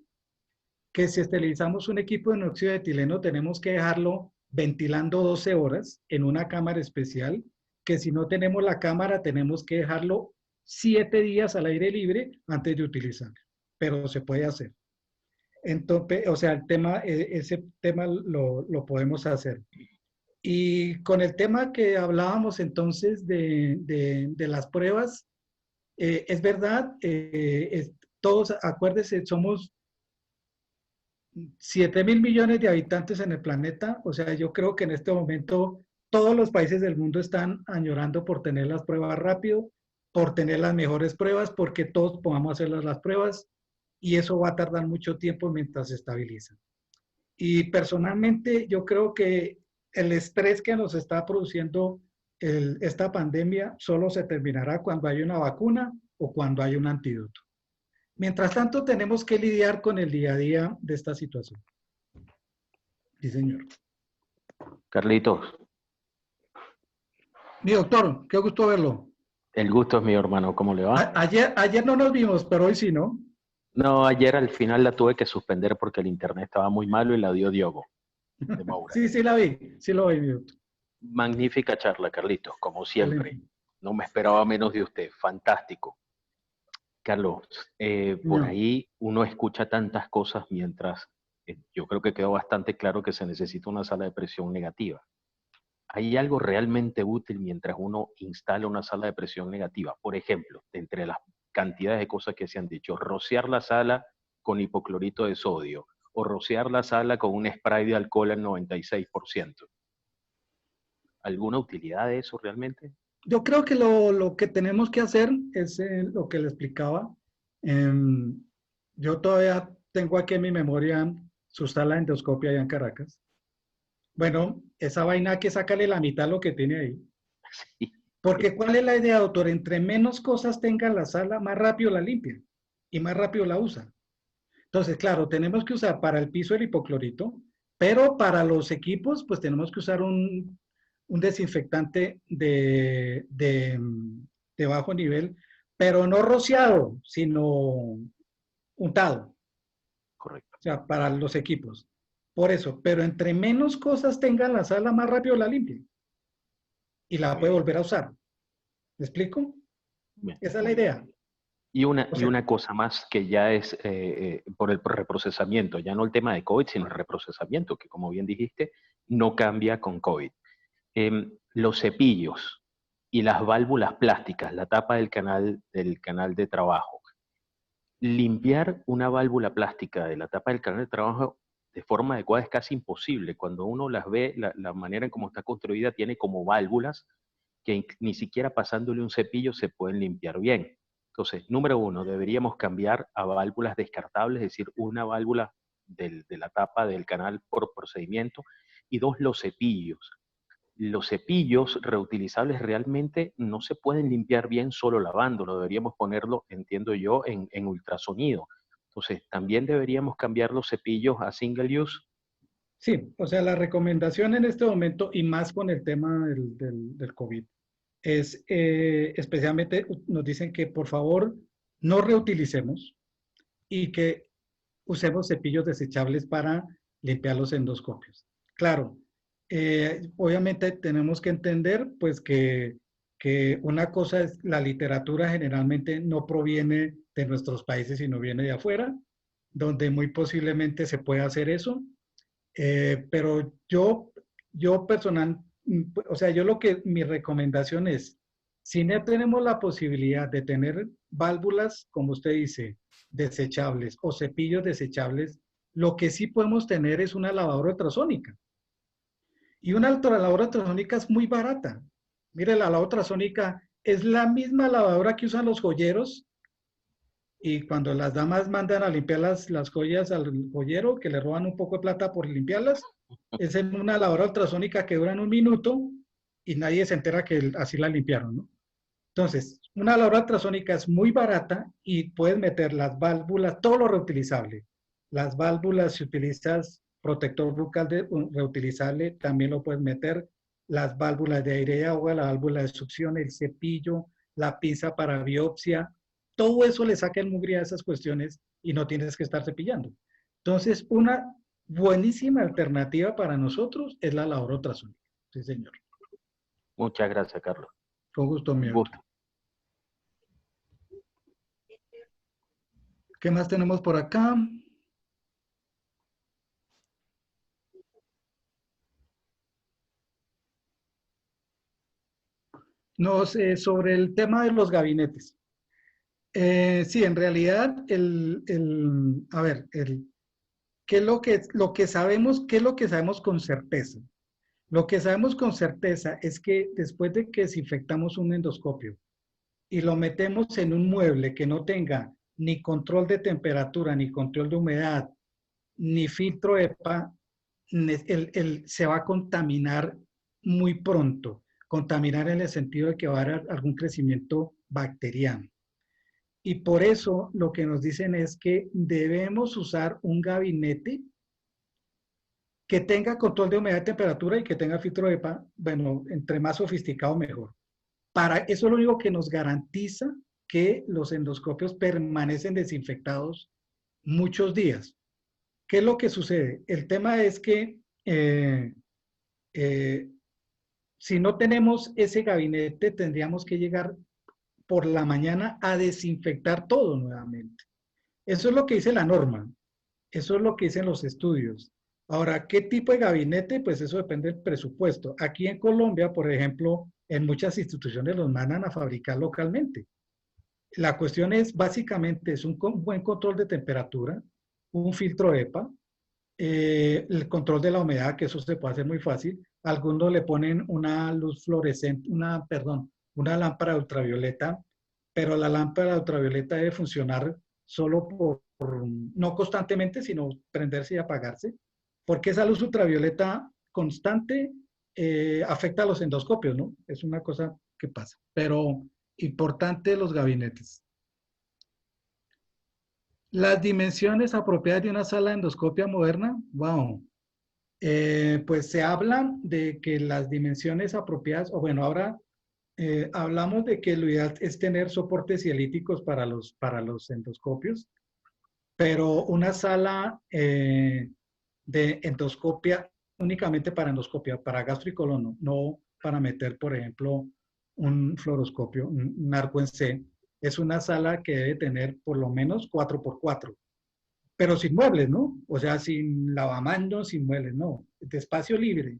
que si esterilizamos un equipo de óxido de etileno tenemos que dejarlo ventilando 12 horas en una cámara especial, que si no tenemos la cámara tenemos que dejarlo 7 días al aire libre antes de utilizarlo, pero se puede hacer. Entonces, o sea, ese tema lo podemos hacer. Y con el tema que hablábamos entonces de las pruebas, es verdad, todos, acuérdense, somos 7.000 millones de habitantes en el planeta, o sea, yo creo que en este momento todos los países del mundo están añorando por tener las pruebas rápido, por tener las mejores pruebas, porque todos podamos hacer las pruebas y eso va a tardar mucho tiempo mientras se estabilizan. Y personalmente yo creo que el estrés que nos está produciendo esta pandemia solo se terminará cuando haya una vacuna o cuando haya un antídoto. Mientras tanto, tenemos que lidiar con el día a día de esta situación. Sí, señor. Carlitos. Mi doctor, qué gusto verlo. El gusto es mío, hermano. ¿Cómo le va? Ayer no nos vimos, pero hoy sí, ¿no? No, ayer al final la tuve que suspender porque el internet estaba muy malo y la dio Diogo de Moura. Sí la vi. Sí lo vi, mi doctor. Magnífica charla, Carlitos, como siempre. No me esperaba menos de usted. Fantástico. Carlos, por ahí uno escucha tantas cosas mientras yo creo que quedó bastante claro que se necesita una sala de presión negativa. ¿Hay algo realmente útil mientras uno instala una sala de presión negativa? Por ejemplo, entre las cantidades de cosas que se han dicho, rociar la sala con hipoclorito de sodio o rociar la sala con un spray de alcohol al 96%. ¿Alguna utilidad de eso realmente? Yo creo que lo que tenemos que hacer es lo que le explicaba. Yo todavía tengo aquí en mi memoria su sala de endoscopia allá en Caracas. Bueno, esa vaina hay que sacarle la mitad lo que tiene ahí. Sí. Porque ¿cuál es la idea, doctor? Entre menos cosas tenga la sala, más rápido la limpia y más rápido la usa. Entonces, claro, tenemos que usar para el piso el hipoclorito, pero para los equipos, pues tenemos que usar un desinfectante de bajo nivel, pero no rociado, sino untado. Correcto. O sea, para los equipos. Por eso, pero entre menos cosas tenga la sala, más rápido la limpia. Y la puede volver a usar. ¿Me explico? Bien. Esa es la idea. Y una cosa más que ya es por el reprocesamiento, ya no el tema de COVID, sino el reprocesamiento, que como bien dijiste, no cambia con COVID. Los cepillos y las válvulas plásticas, la tapa del canal de trabajo. Limpiar una válvula plástica de la tapa del canal de trabajo de forma adecuada es casi imposible. Cuando uno las ve, la manera en cómo está construida tiene como válvulas que ni siquiera pasándole un cepillo se pueden limpiar bien. Entonces, número uno, deberíamos cambiar a válvulas descartables, es decir, una válvula de la tapa del canal por procedimiento. Y dos, los cepillos. Los cepillos reutilizables realmente no se pueden limpiar bien solo lavándolo. Deberíamos ponerlo, entiendo yo, en ultrasonido. Entonces, ¿también deberíamos cambiar los cepillos a single use? Sí, o sea, la recomendación en este momento, y más con el tema del COVID, es especialmente nos dicen que por favor no reutilicemos y que usemos cepillos desechables para limpiar los endoscopios. Claro, obviamente tenemos que entender pues que una cosa es la literatura generalmente no proviene de nuestros países y no viene de afuera, donde muy posiblemente se pueda hacer eso. Pero yo personal, o sea, mi recomendación es, si no tenemos la posibilidad de tener válvulas, como usted dice, desechables o cepillos desechables, lo que sí podemos tener es una lavadora ultrasónica. Y una lavadora ultrasónica es muy barata. Mire, la lavadora ultrasónica es la misma lavadora que usan los joyeros, y cuando las damas mandan a limpiar las joyas al joyero, que le roban un poco de plata por limpiarlas, es en una lavadora ultrasónica que dura 1 minuto y nadie se entera que así la limpiaron, ¿no? Entonces, una lavadora ultrasónica es muy barata y puedes meter las válvulas, todo lo reutilizable. Las válvulas, si utilizas protector bucal reutilizable, también lo puedes meter. Las válvulas de aire y agua, la válvula de succión, el cepillo, la pinza para biopsia, todo eso le saca el mugre a esas cuestiones y no tienes que estar cepillando. Entonces, una buenísima alternativa para nosotros es la lavadora ultrasónica. Sí, señor. Muchas gracias, Carlos. Con gusto, mío. Gusto. ¿Qué más tenemos por acá? No sé, sobre el tema de los gabinetes. Sí, en realidad, a ver, ¿qué es lo que sabemos? ¿Qué es lo que sabemos con certeza? Lo que sabemos con certeza es que después de que desinfectamos un endoscopio y lo metemos en un mueble que no tenga ni control de temperatura, ni control de humedad, ni filtro EPA, se va a contaminar muy pronto. Contaminar en el sentido de que va a haber algún crecimiento bacteriano. Y por eso lo que nos dicen es que debemos usar un gabinete que tenga control de humedad y temperatura y que tenga filtro EPA. Bueno, entre más sofisticado mejor. Para eso es lo único que nos garantiza que los endoscopios permanecen desinfectados muchos días. ¿Qué es lo que sucede? El tema es que si no tenemos ese gabinete, tendríamos que llegar por la mañana a desinfectar todo nuevamente. Eso es lo que dice la norma. Eso es lo que dicen los estudios. Ahora, ¿qué tipo de gabinete? Pues eso depende del presupuesto. Aquí en Colombia, por ejemplo, en muchas instituciones los mandan a fabricar localmente. La cuestión es, básicamente, es un buen control de temperatura, un filtro EPA, el control de la humedad, que eso se puede hacer muy fácil. Algunos le ponen una luz fluorescente, una lámpara ultravioleta, pero la lámpara ultravioleta debe funcionar solo no constantemente, sino prenderse y apagarse, porque esa luz ultravioleta constante afecta a los endoscopios, ¿no? Es una cosa que pasa, pero importante los gabinetes. Las dimensiones apropiadas de una sala de endoscopia moderna, wow. Pues se hablan de que las dimensiones apropiadas, o bueno, ahora hablamos de que lo ideal es tener soportes cielíticos para los endoscopios, pero una sala de endoscopia únicamente para endoscopia, para gastro y colon, no para meter, por ejemplo, un fluoroscopio, un arco en C, es una sala que debe tener por lo menos 4x4, pero sin muebles, ¿no? O sea, sin lavamanos, sin muebles, no, de espacio libre.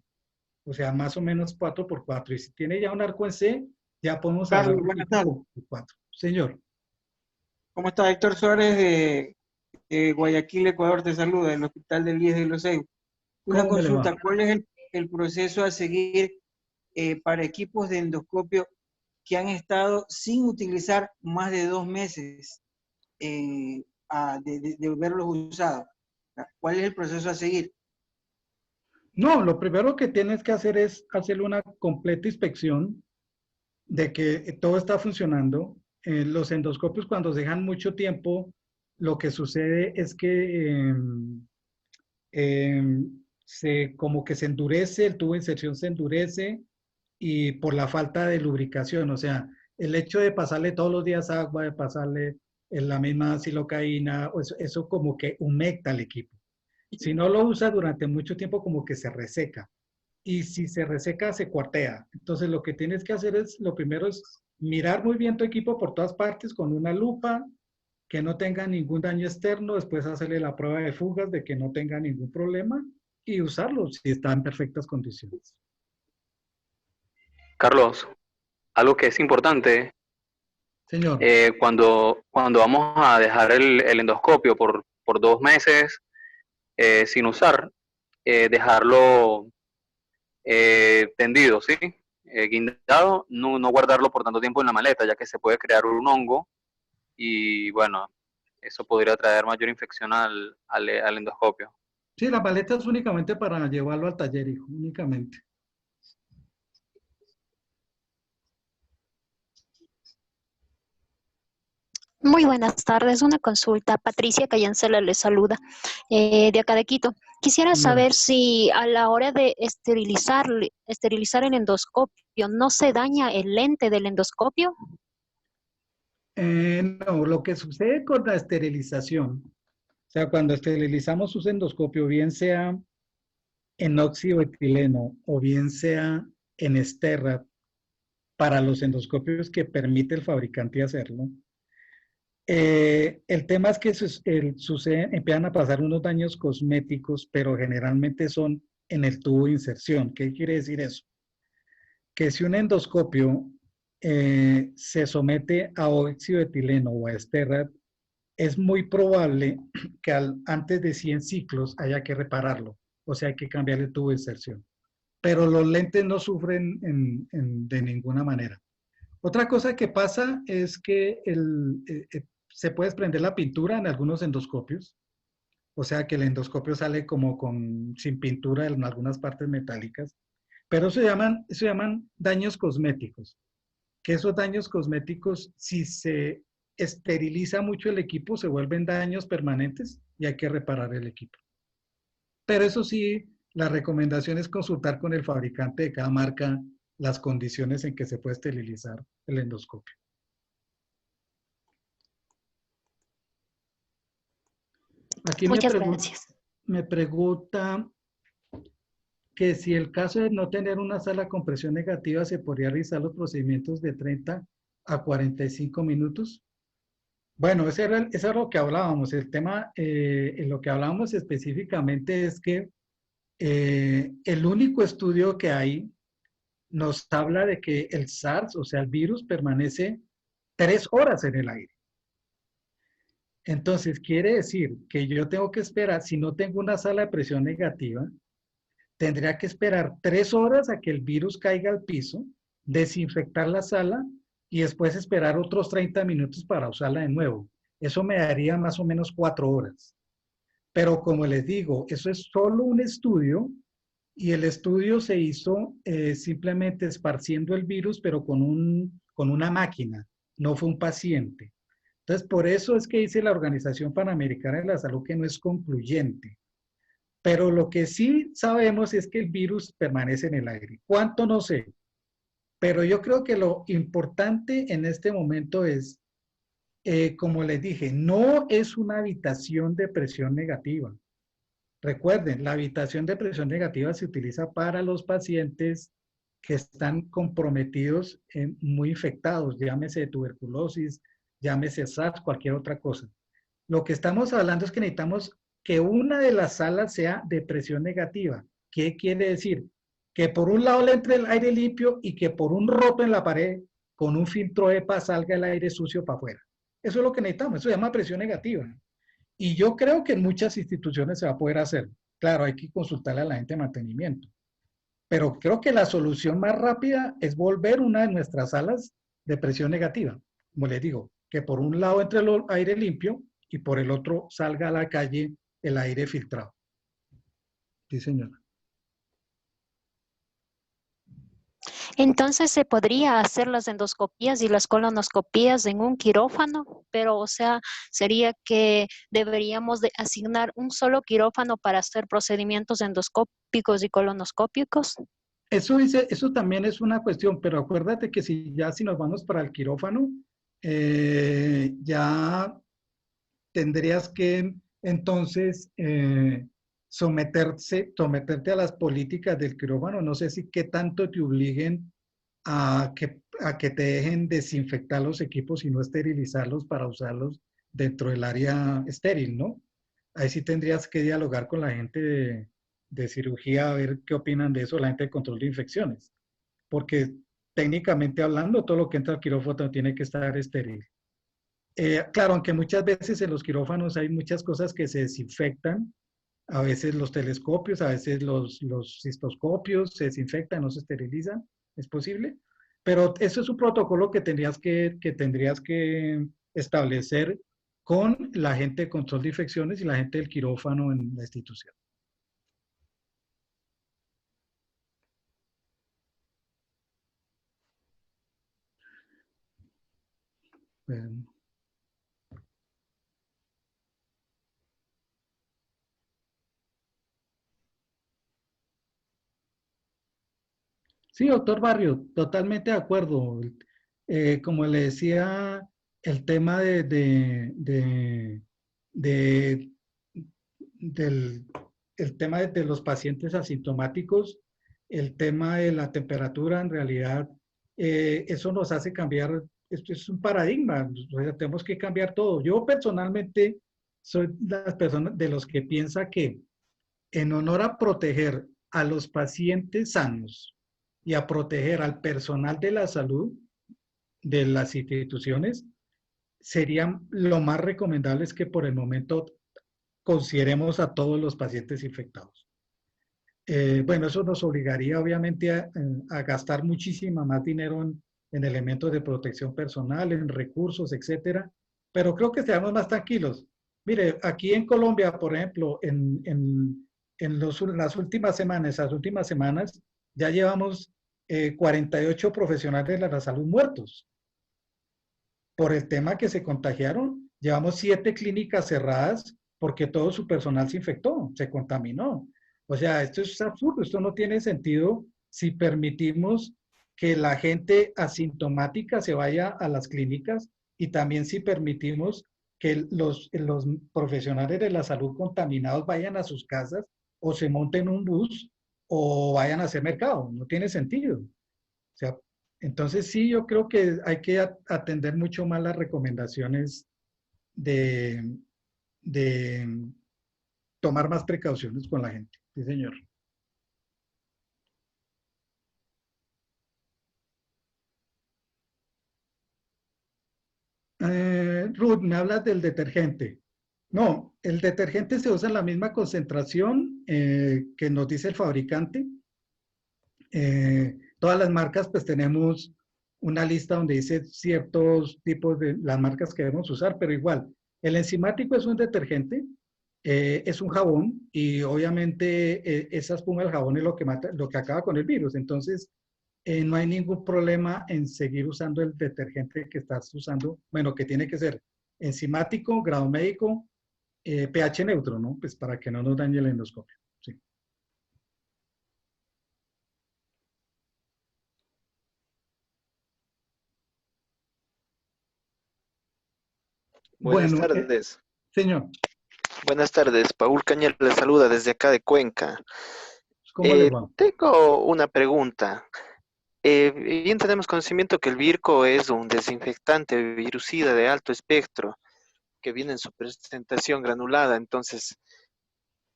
O sea, más o menos 4x4. Y si tiene ya un arco en C, ya podemos Carlos, buenas tardes. 4x4. Señor. ¿Cómo está? Héctor Suárez de Guayaquil, Ecuador, te saluda, del Hospital del IES de Los Seis. Una consulta, ¿cuál es el proceso a seguir para equipos de endoscopio que han estado sin utilizar más de 2 meses de verlos usados? ¿Cuál es el proceso a seguir? No, lo primero que tienes que hacer es hacerle una completa inspección de que todo está funcionando. Los endoscopios, cuando se dejan mucho tiempo, lo que sucede es que como que se endurece, el tubo de inserción se endurece, y por la falta de lubricación, o sea, el hecho de pasarle todos los días agua, de pasarle la misma silocaína, eso como que humecta el equipo. Si no lo usa durante mucho tiempo, como que se reseca. Y si se reseca, se cuartea. Entonces, lo que tienes que hacer es, lo primero es mirar muy bien tu equipo por todas partes con una lupa, que no tenga ningún daño externo, después hacerle la prueba de fugas de que no tenga ningún problema y usarlo si está en perfectas condiciones. Carlos, algo que es importante, señor, cuando vamos a dejar el endoscopio por 2 meses sin usar, dejarlo tendido, ¿sí? Guindado, no guardarlo por tanto tiempo en la maleta, ya que se puede crear un hongo y bueno, eso podría traer mayor infección al endoscopio. Sí, la maleta es únicamente para llevarlo al taller, hijo, únicamente. Muy buenas tardes, una consulta. Patricia Cayancela le saluda, de acá de Quito. Quisiera saber si a la hora de esterilizar el endoscopio, ¿no se daña el lente del endoscopio? No, lo que sucede con la esterilización, o sea, cuando esterilizamos un endoscopio, bien sea en óxido etileno o bien sea en Sterrat, para los endoscopios que permite el fabricante hacerlo, el tema es que empiezan a pasar unos daños cosméticos, pero generalmente son en el tubo de inserción. ¿Qué quiere decir eso? Que si un endoscopio se somete a óxido etileno o a Sterrat, es muy probable que antes de 100 ciclos haya que repararlo, o sea, hay que cambiar el tubo de inserción. Pero los lentes no sufren de ninguna manera. Otra cosa que pasa es que se puede desprender la pintura en algunos endoscopios, o sea que el endoscopio sale como sin pintura en algunas partes metálicas, pero se llaman daños cosméticos, que esos daños cosméticos, si se esteriliza mucho el equipo, se vuelven daños permanentes y hay que reparar el equipo. Pero eso sí, la recomendación es consultar con el fabricante de cada marca las condiciones en que se puede esterilizar el endoscopio. Aquí muchas gracias. Me pregunta que si el caso de no tener una sala con presión negativa, ¿se podría realizar los procedimientos de 30 a 45 minutos? Bueno, eso era lo que hablábamos. El tema, en lo que hablábamos específicamente es que el único estudio que hay nos habla de que el SARS, o sea, el virus, permanece 3 horas en el aire. Entonces, quiere decir que yo tengo que esperar, si no tengo una sala de presión negativa, tendría que esperar 3 horas a que el virus caiga al piso, desinfectar la sala y después esperar otros 30 minutos para usarla de nuevo. Eso me daría más o menos 4 horas. Pero como les digo, eso es solo un estudio y el estudio se hizo simplemente esparciendo el virus, pero con una máquina, no fue un paciente. Entonces, por eso es que dice la Organización Panamericana de la Salud que no es concluyente. Pero lo que sí sabemos es que el virus permanece en el aire. ¿Cuánto? No sé. Pero yo creo que lo importante en este momento es, como les dije, no es una habitación de presión negativa. Recuerden, la habitación de presión negativa se utiliza para los pacientes que están comprometidos, muy infectados, llámese de tuberculosis, llámese SARS, cualquier otra cosa. Lo que estamos hablando es que necesitamos que una de las salas sea de presión negativa. ¿Qué quiere decir? Que por un lado le entre el aire limpio y que por un roto en la pared con un filtro EPA salga el aire sucio para afuera. Eso es lo que necesitamos, eso se llama presión negativa. Y yo creo que en muchas instituciones se va a poder hacer. Claro, hay que consultarle a la gente de mantenimiento. Pero creo que la solución más rápida es volver una de nuestras salas de presión negativa. Como les digo, que por un lado entre el aire limpio y por el otro salga a la calle el aire filtrado. Sí, señora. Entonces, ¿se podría hacer las endoscopías y las colonoscopías en un quirófano? Pero, o sea, sería que deberíamos de asignar un solo quirófano para hacer procedimientos endoscópicos y colonoscópicos. Eso también es una cuestión, pero acuérdate que si nos vamos para el quirófano, ya tendrías que entonces someterte a las políticas del quirófano. No sé si qué tanto te obliguen a que te dejen desinfectar los equipos y no esterilizarlos para usarlos dentro del área estéril, ¿no? Ahí sí tendrías que dialogar con la gente de cirugía a ver qué opinan de eso, la gente de control de infecciones, porque técnicamente hablando, todo lo que entra al quirófano tiene que estar estéril. Claro, aunque muchas veces en los quirófanos hay muchas cosas que se desinfectan, a veces los telescopios, a veces los cistoscopios se desinfectan, no se esterilizan, es posible, pero eso es un protocolo que tendrías que establecer con la gente de control de infecciones y la gente del quirófano en la institución. Bueno. Sí, doctor Barrio, totalmente de acuerdo. Como le decía, el tema de- el tema de los pacientes asintomáticos, el tema de la temperatura, en realidad, eso nos hace cambiar, esto es un paradigma, o sea, tenemos que cambiar todo. Yo personalmente soy de las personas de los que piensa que en honor a proteger a los pacientes sanos y a proteger al personal de la salud de las instituciones, sería lo más recomendable es que por el momento consideremos a todos los pacientes infectados. Bueno, eso nos obligaría obviamente a gastar muchísimo más dinero en elementos de protección personal, en recursos, etcétera, pero creo que seamos más tranquilos. Mire, aquí en Colombia, por ejemplo, las últimas semanas, ya llevamos 48 profesionales de la salud muertos. Por el tema que se contagiaron, llevamos 7 clínicas cerradas porque todo su personal se infectó, se contaminó. O sea, esto es absurdo, esto no tiene sentido si permitimos que la gente asintomática se vaya a las clínicas y también si permitimos que los profesionales de la salud contaminados vayan a sus casas o se monten un bus o vayan a hacer mercado. No tiene sentido. O sea, entonces sí, yo creo que hay que atender mucho más las recomendaciones de tomar más precauciones con la gente. Sí, señor. Ruth, me hablas del detergente. No, el detergente se usa en la misma concentración que nos dice el fabricante. Todas las marcas pues tenemos una lista donde dice ciertos tipos de las marcas que debemos usar, pero igual, el enzimático es un detergente, es un jabón y obviamente esa espuma del jabón es lo que mata, lo que acaba con el virus. Entonces, no hay ningún problema en seguir usando el detergente que estás usando, bueno, que tiene que ser enzimático, grado médico, pH neutro, ¿no? Pues para que no nos dañe el endoscopio. Sí. Buenas Bueno, tardes. señor, Buenas tardes. Paul Cañar le saluda desde acá de Cuenca. ¿cómo le va? Tengo una pregunta. Bien tenemos conocimiento que el Virco es un desinfectante virucida de alto espectro que viene en su presentación granulada. Entonces,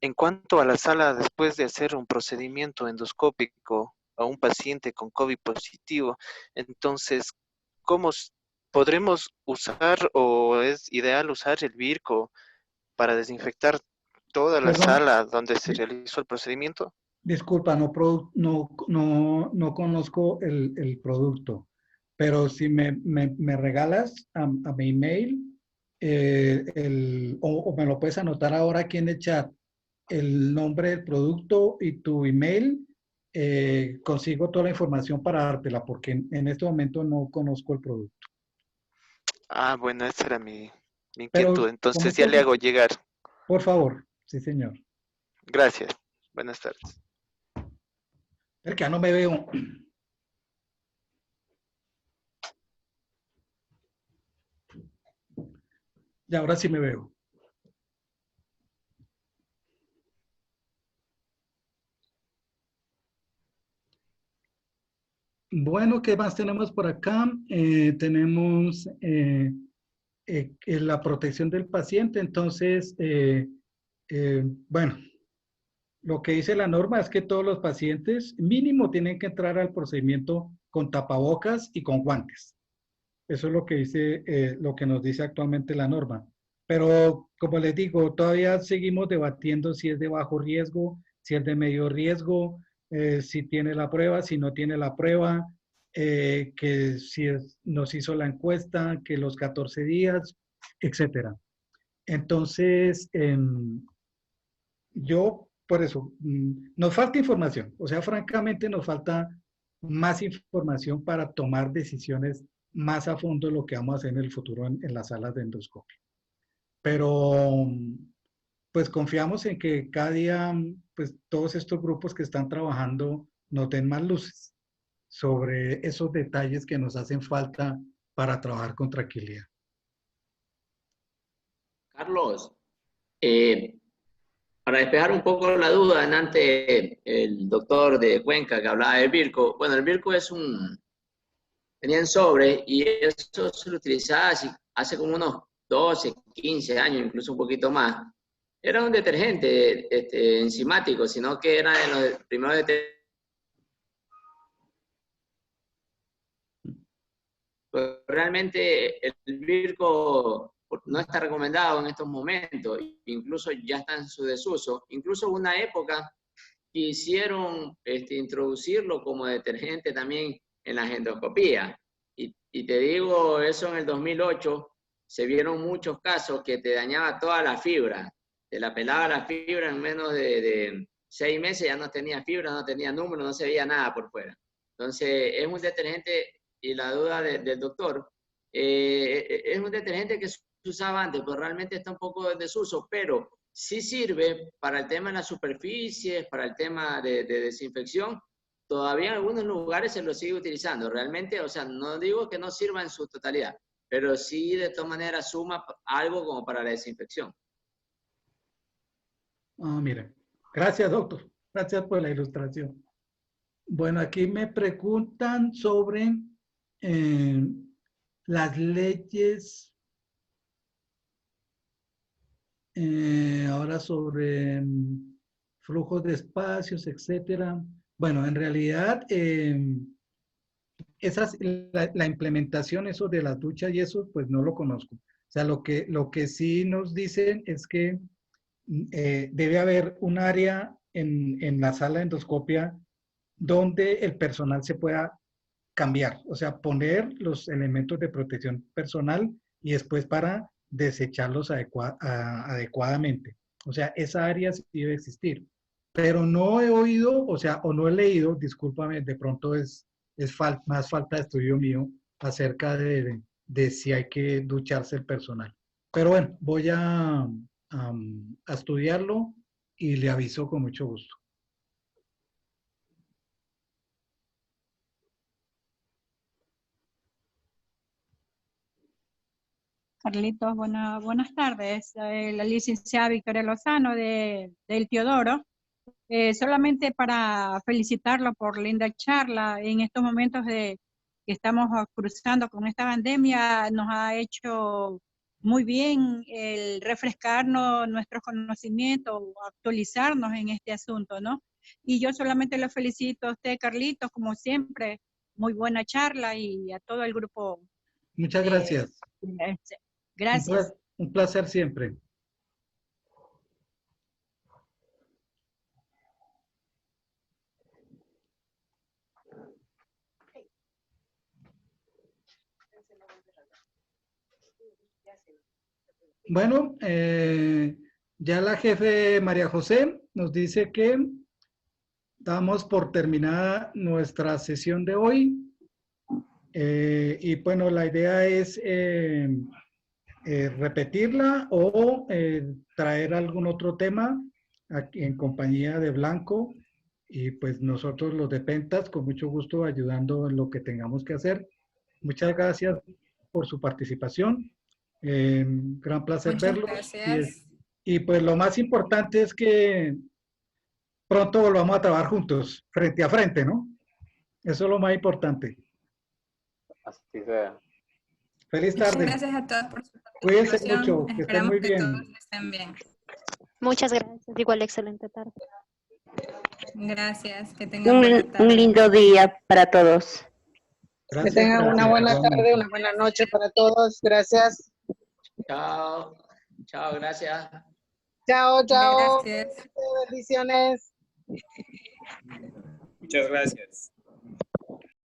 en cuanto a la sala después de hacer un procedimiento endoscópico a un paciente con COVID positivo, entonces, ¿cómo podremos usar o es ideal usar el Virco para desinfectar toda la Perdón, sala donde se realizó el procedimiento? disculpa, no conozco el producto, pero si me regalas a mi email o me lo puedes anotar ahora aquí en el chat, el nombre del producto y tu email, consigo toda la información para dártela, porque en este momento no conozco el producto. Ah, bueno, esa era mi inquietud. Pero Entonces ya le coméntame, hago llegar. por favor. Sí, señor. Gracias. Buenas tardes. Es que ya no me veo. Y ahora sí me veo. Bueno, ¿qué más tenemos por acá? Tenemos la protección del paciente. Entonces, bueno, lo que dice la norma es que todos los pacientes mínimo tienen que entrar al procedimiento con tapabocas y con guantes. Eso es lo que dice, lo que nos dice actualmente la norma. Pero, como les digo, todavía seguimos debatiendo si es de bajo riesgo, si es de medio riesgo, si tiene la prueba, si no tiene la prueba, que si nos hizo la encuesta, que los 14 días, etcétera. Entonces, yo, por eso, nos falta información. O sea, francamente, nos falta más información para tomar decisiones más a fondo de lo que vamos a hacer en el futuro en las salas de endoscopio. Pero, pues confiamos en que cada día, pues todos estos grupos que están trabajando nos den más luces sobre esos detalles que nos hacen falta para trabajar con tranquilidad. Carlos, para despejar un poco la duda, antes el doctor de Cuenca que hablaba del Virco, bueno, el Virco es venía en sobre y eso se lo utilizaba hace como unos 12, 15 años, incluso un poquito más. Era un detergente enzimático, sino que era de los primeros detergentes. Pues realmente el Virco no está recomendado en estos momentos, incluso ya está en su desuso. Incluso hubo una época quisieron introducirlo como detergente también en las endoscopías. Y te digo, eso en el 2008 se vieron muchos casos que te dañaba toda la fibra. Te la pelaba la fibra en menos de 6 meses, ya no tenía fibra, no tenía número, no se veía nada por fuera. Entonces, es un detergente, y la duda del doctor, es un detergente que se usaba antes, pero realmente está un poco en desuso, pero sí sirve para el tema de las superficies, para el tema de desinfección. Todavía en algunos lugares se lo sigue utilizando. Realmente, o sea, no digo que no sirva en su totalidad, pero sí de todas maneras suma algo como para la desinfección. Mire, gracias, doctor. Gracias por la ilustración. Bueno, aquí me preguntan sobre las leyes, ahora sobre flujos de espacios, etcétera. Bueno, en realidad, la implementación, eso de las duchas y eso, pues no lo conozco. O sea, lo que sí nos dicen es que debe haber un área en la sala de endoscopia donde el personal se pueda cambiar, o sea, poner los elementos de protección personal y después para desecharlos adecuadamente. O sea, esa área sí debe existir. Pero no he oído, o sea, o no he leído, discúlpame, de pronto es más falta de estudio mío acerca de si hay que ducharse el personal. Pero bueno, voy a estudiarlo y le aviso con mucho gusto. Carlitos, buenas tardes. La licenciada Victoria Lozano del Teodoro. Solamente para felicitarlo por linda charla en estos momentos que estamos cruzando con esta pandemia. Nos ha hecho muy bien el refrescarnos nuestros conocimientos, actualizarnos en este asunto, ¿no? Y yo solamente lo felicito a usted, Carlitos, como siempre, muy buena charla, y a todo el grupo. Muchas gracias. Gracias. Un placer siempre. Bueno, ya la jefe María José nos dice que damos por terminada nuestra sesión de hoy. Y bueno, la idea es repetirla o traer algún otro tema aquí en compañía de Blanco, y pues nosotros los de Pentas con mucho gusto ayudando en lo que tengamos que hacer. Muchas gracias por su participación. Gran placer verlos. Gracias. Y pues lo más importante es que pronto volvamos a trabajar juntos, frente a frente, ¿no? Eso es lo más importante. Así sea. Feliz tarde. Muchas gracias a todos por su Cuídense participación. mucho, que estén Esperamos muy que bien. todos estén bien. Muchas gracias. Igual, excelente tarde. Gracias. Que tengan buena tarde. Un lindo día para todos. Gracias, Que tengan una gracias, buena igualmente. tarde, una buena noche para todos. Gracias. Chao. Chao, gracias. Chao, chao. Gracias. Bendiciones. Muchas gracias.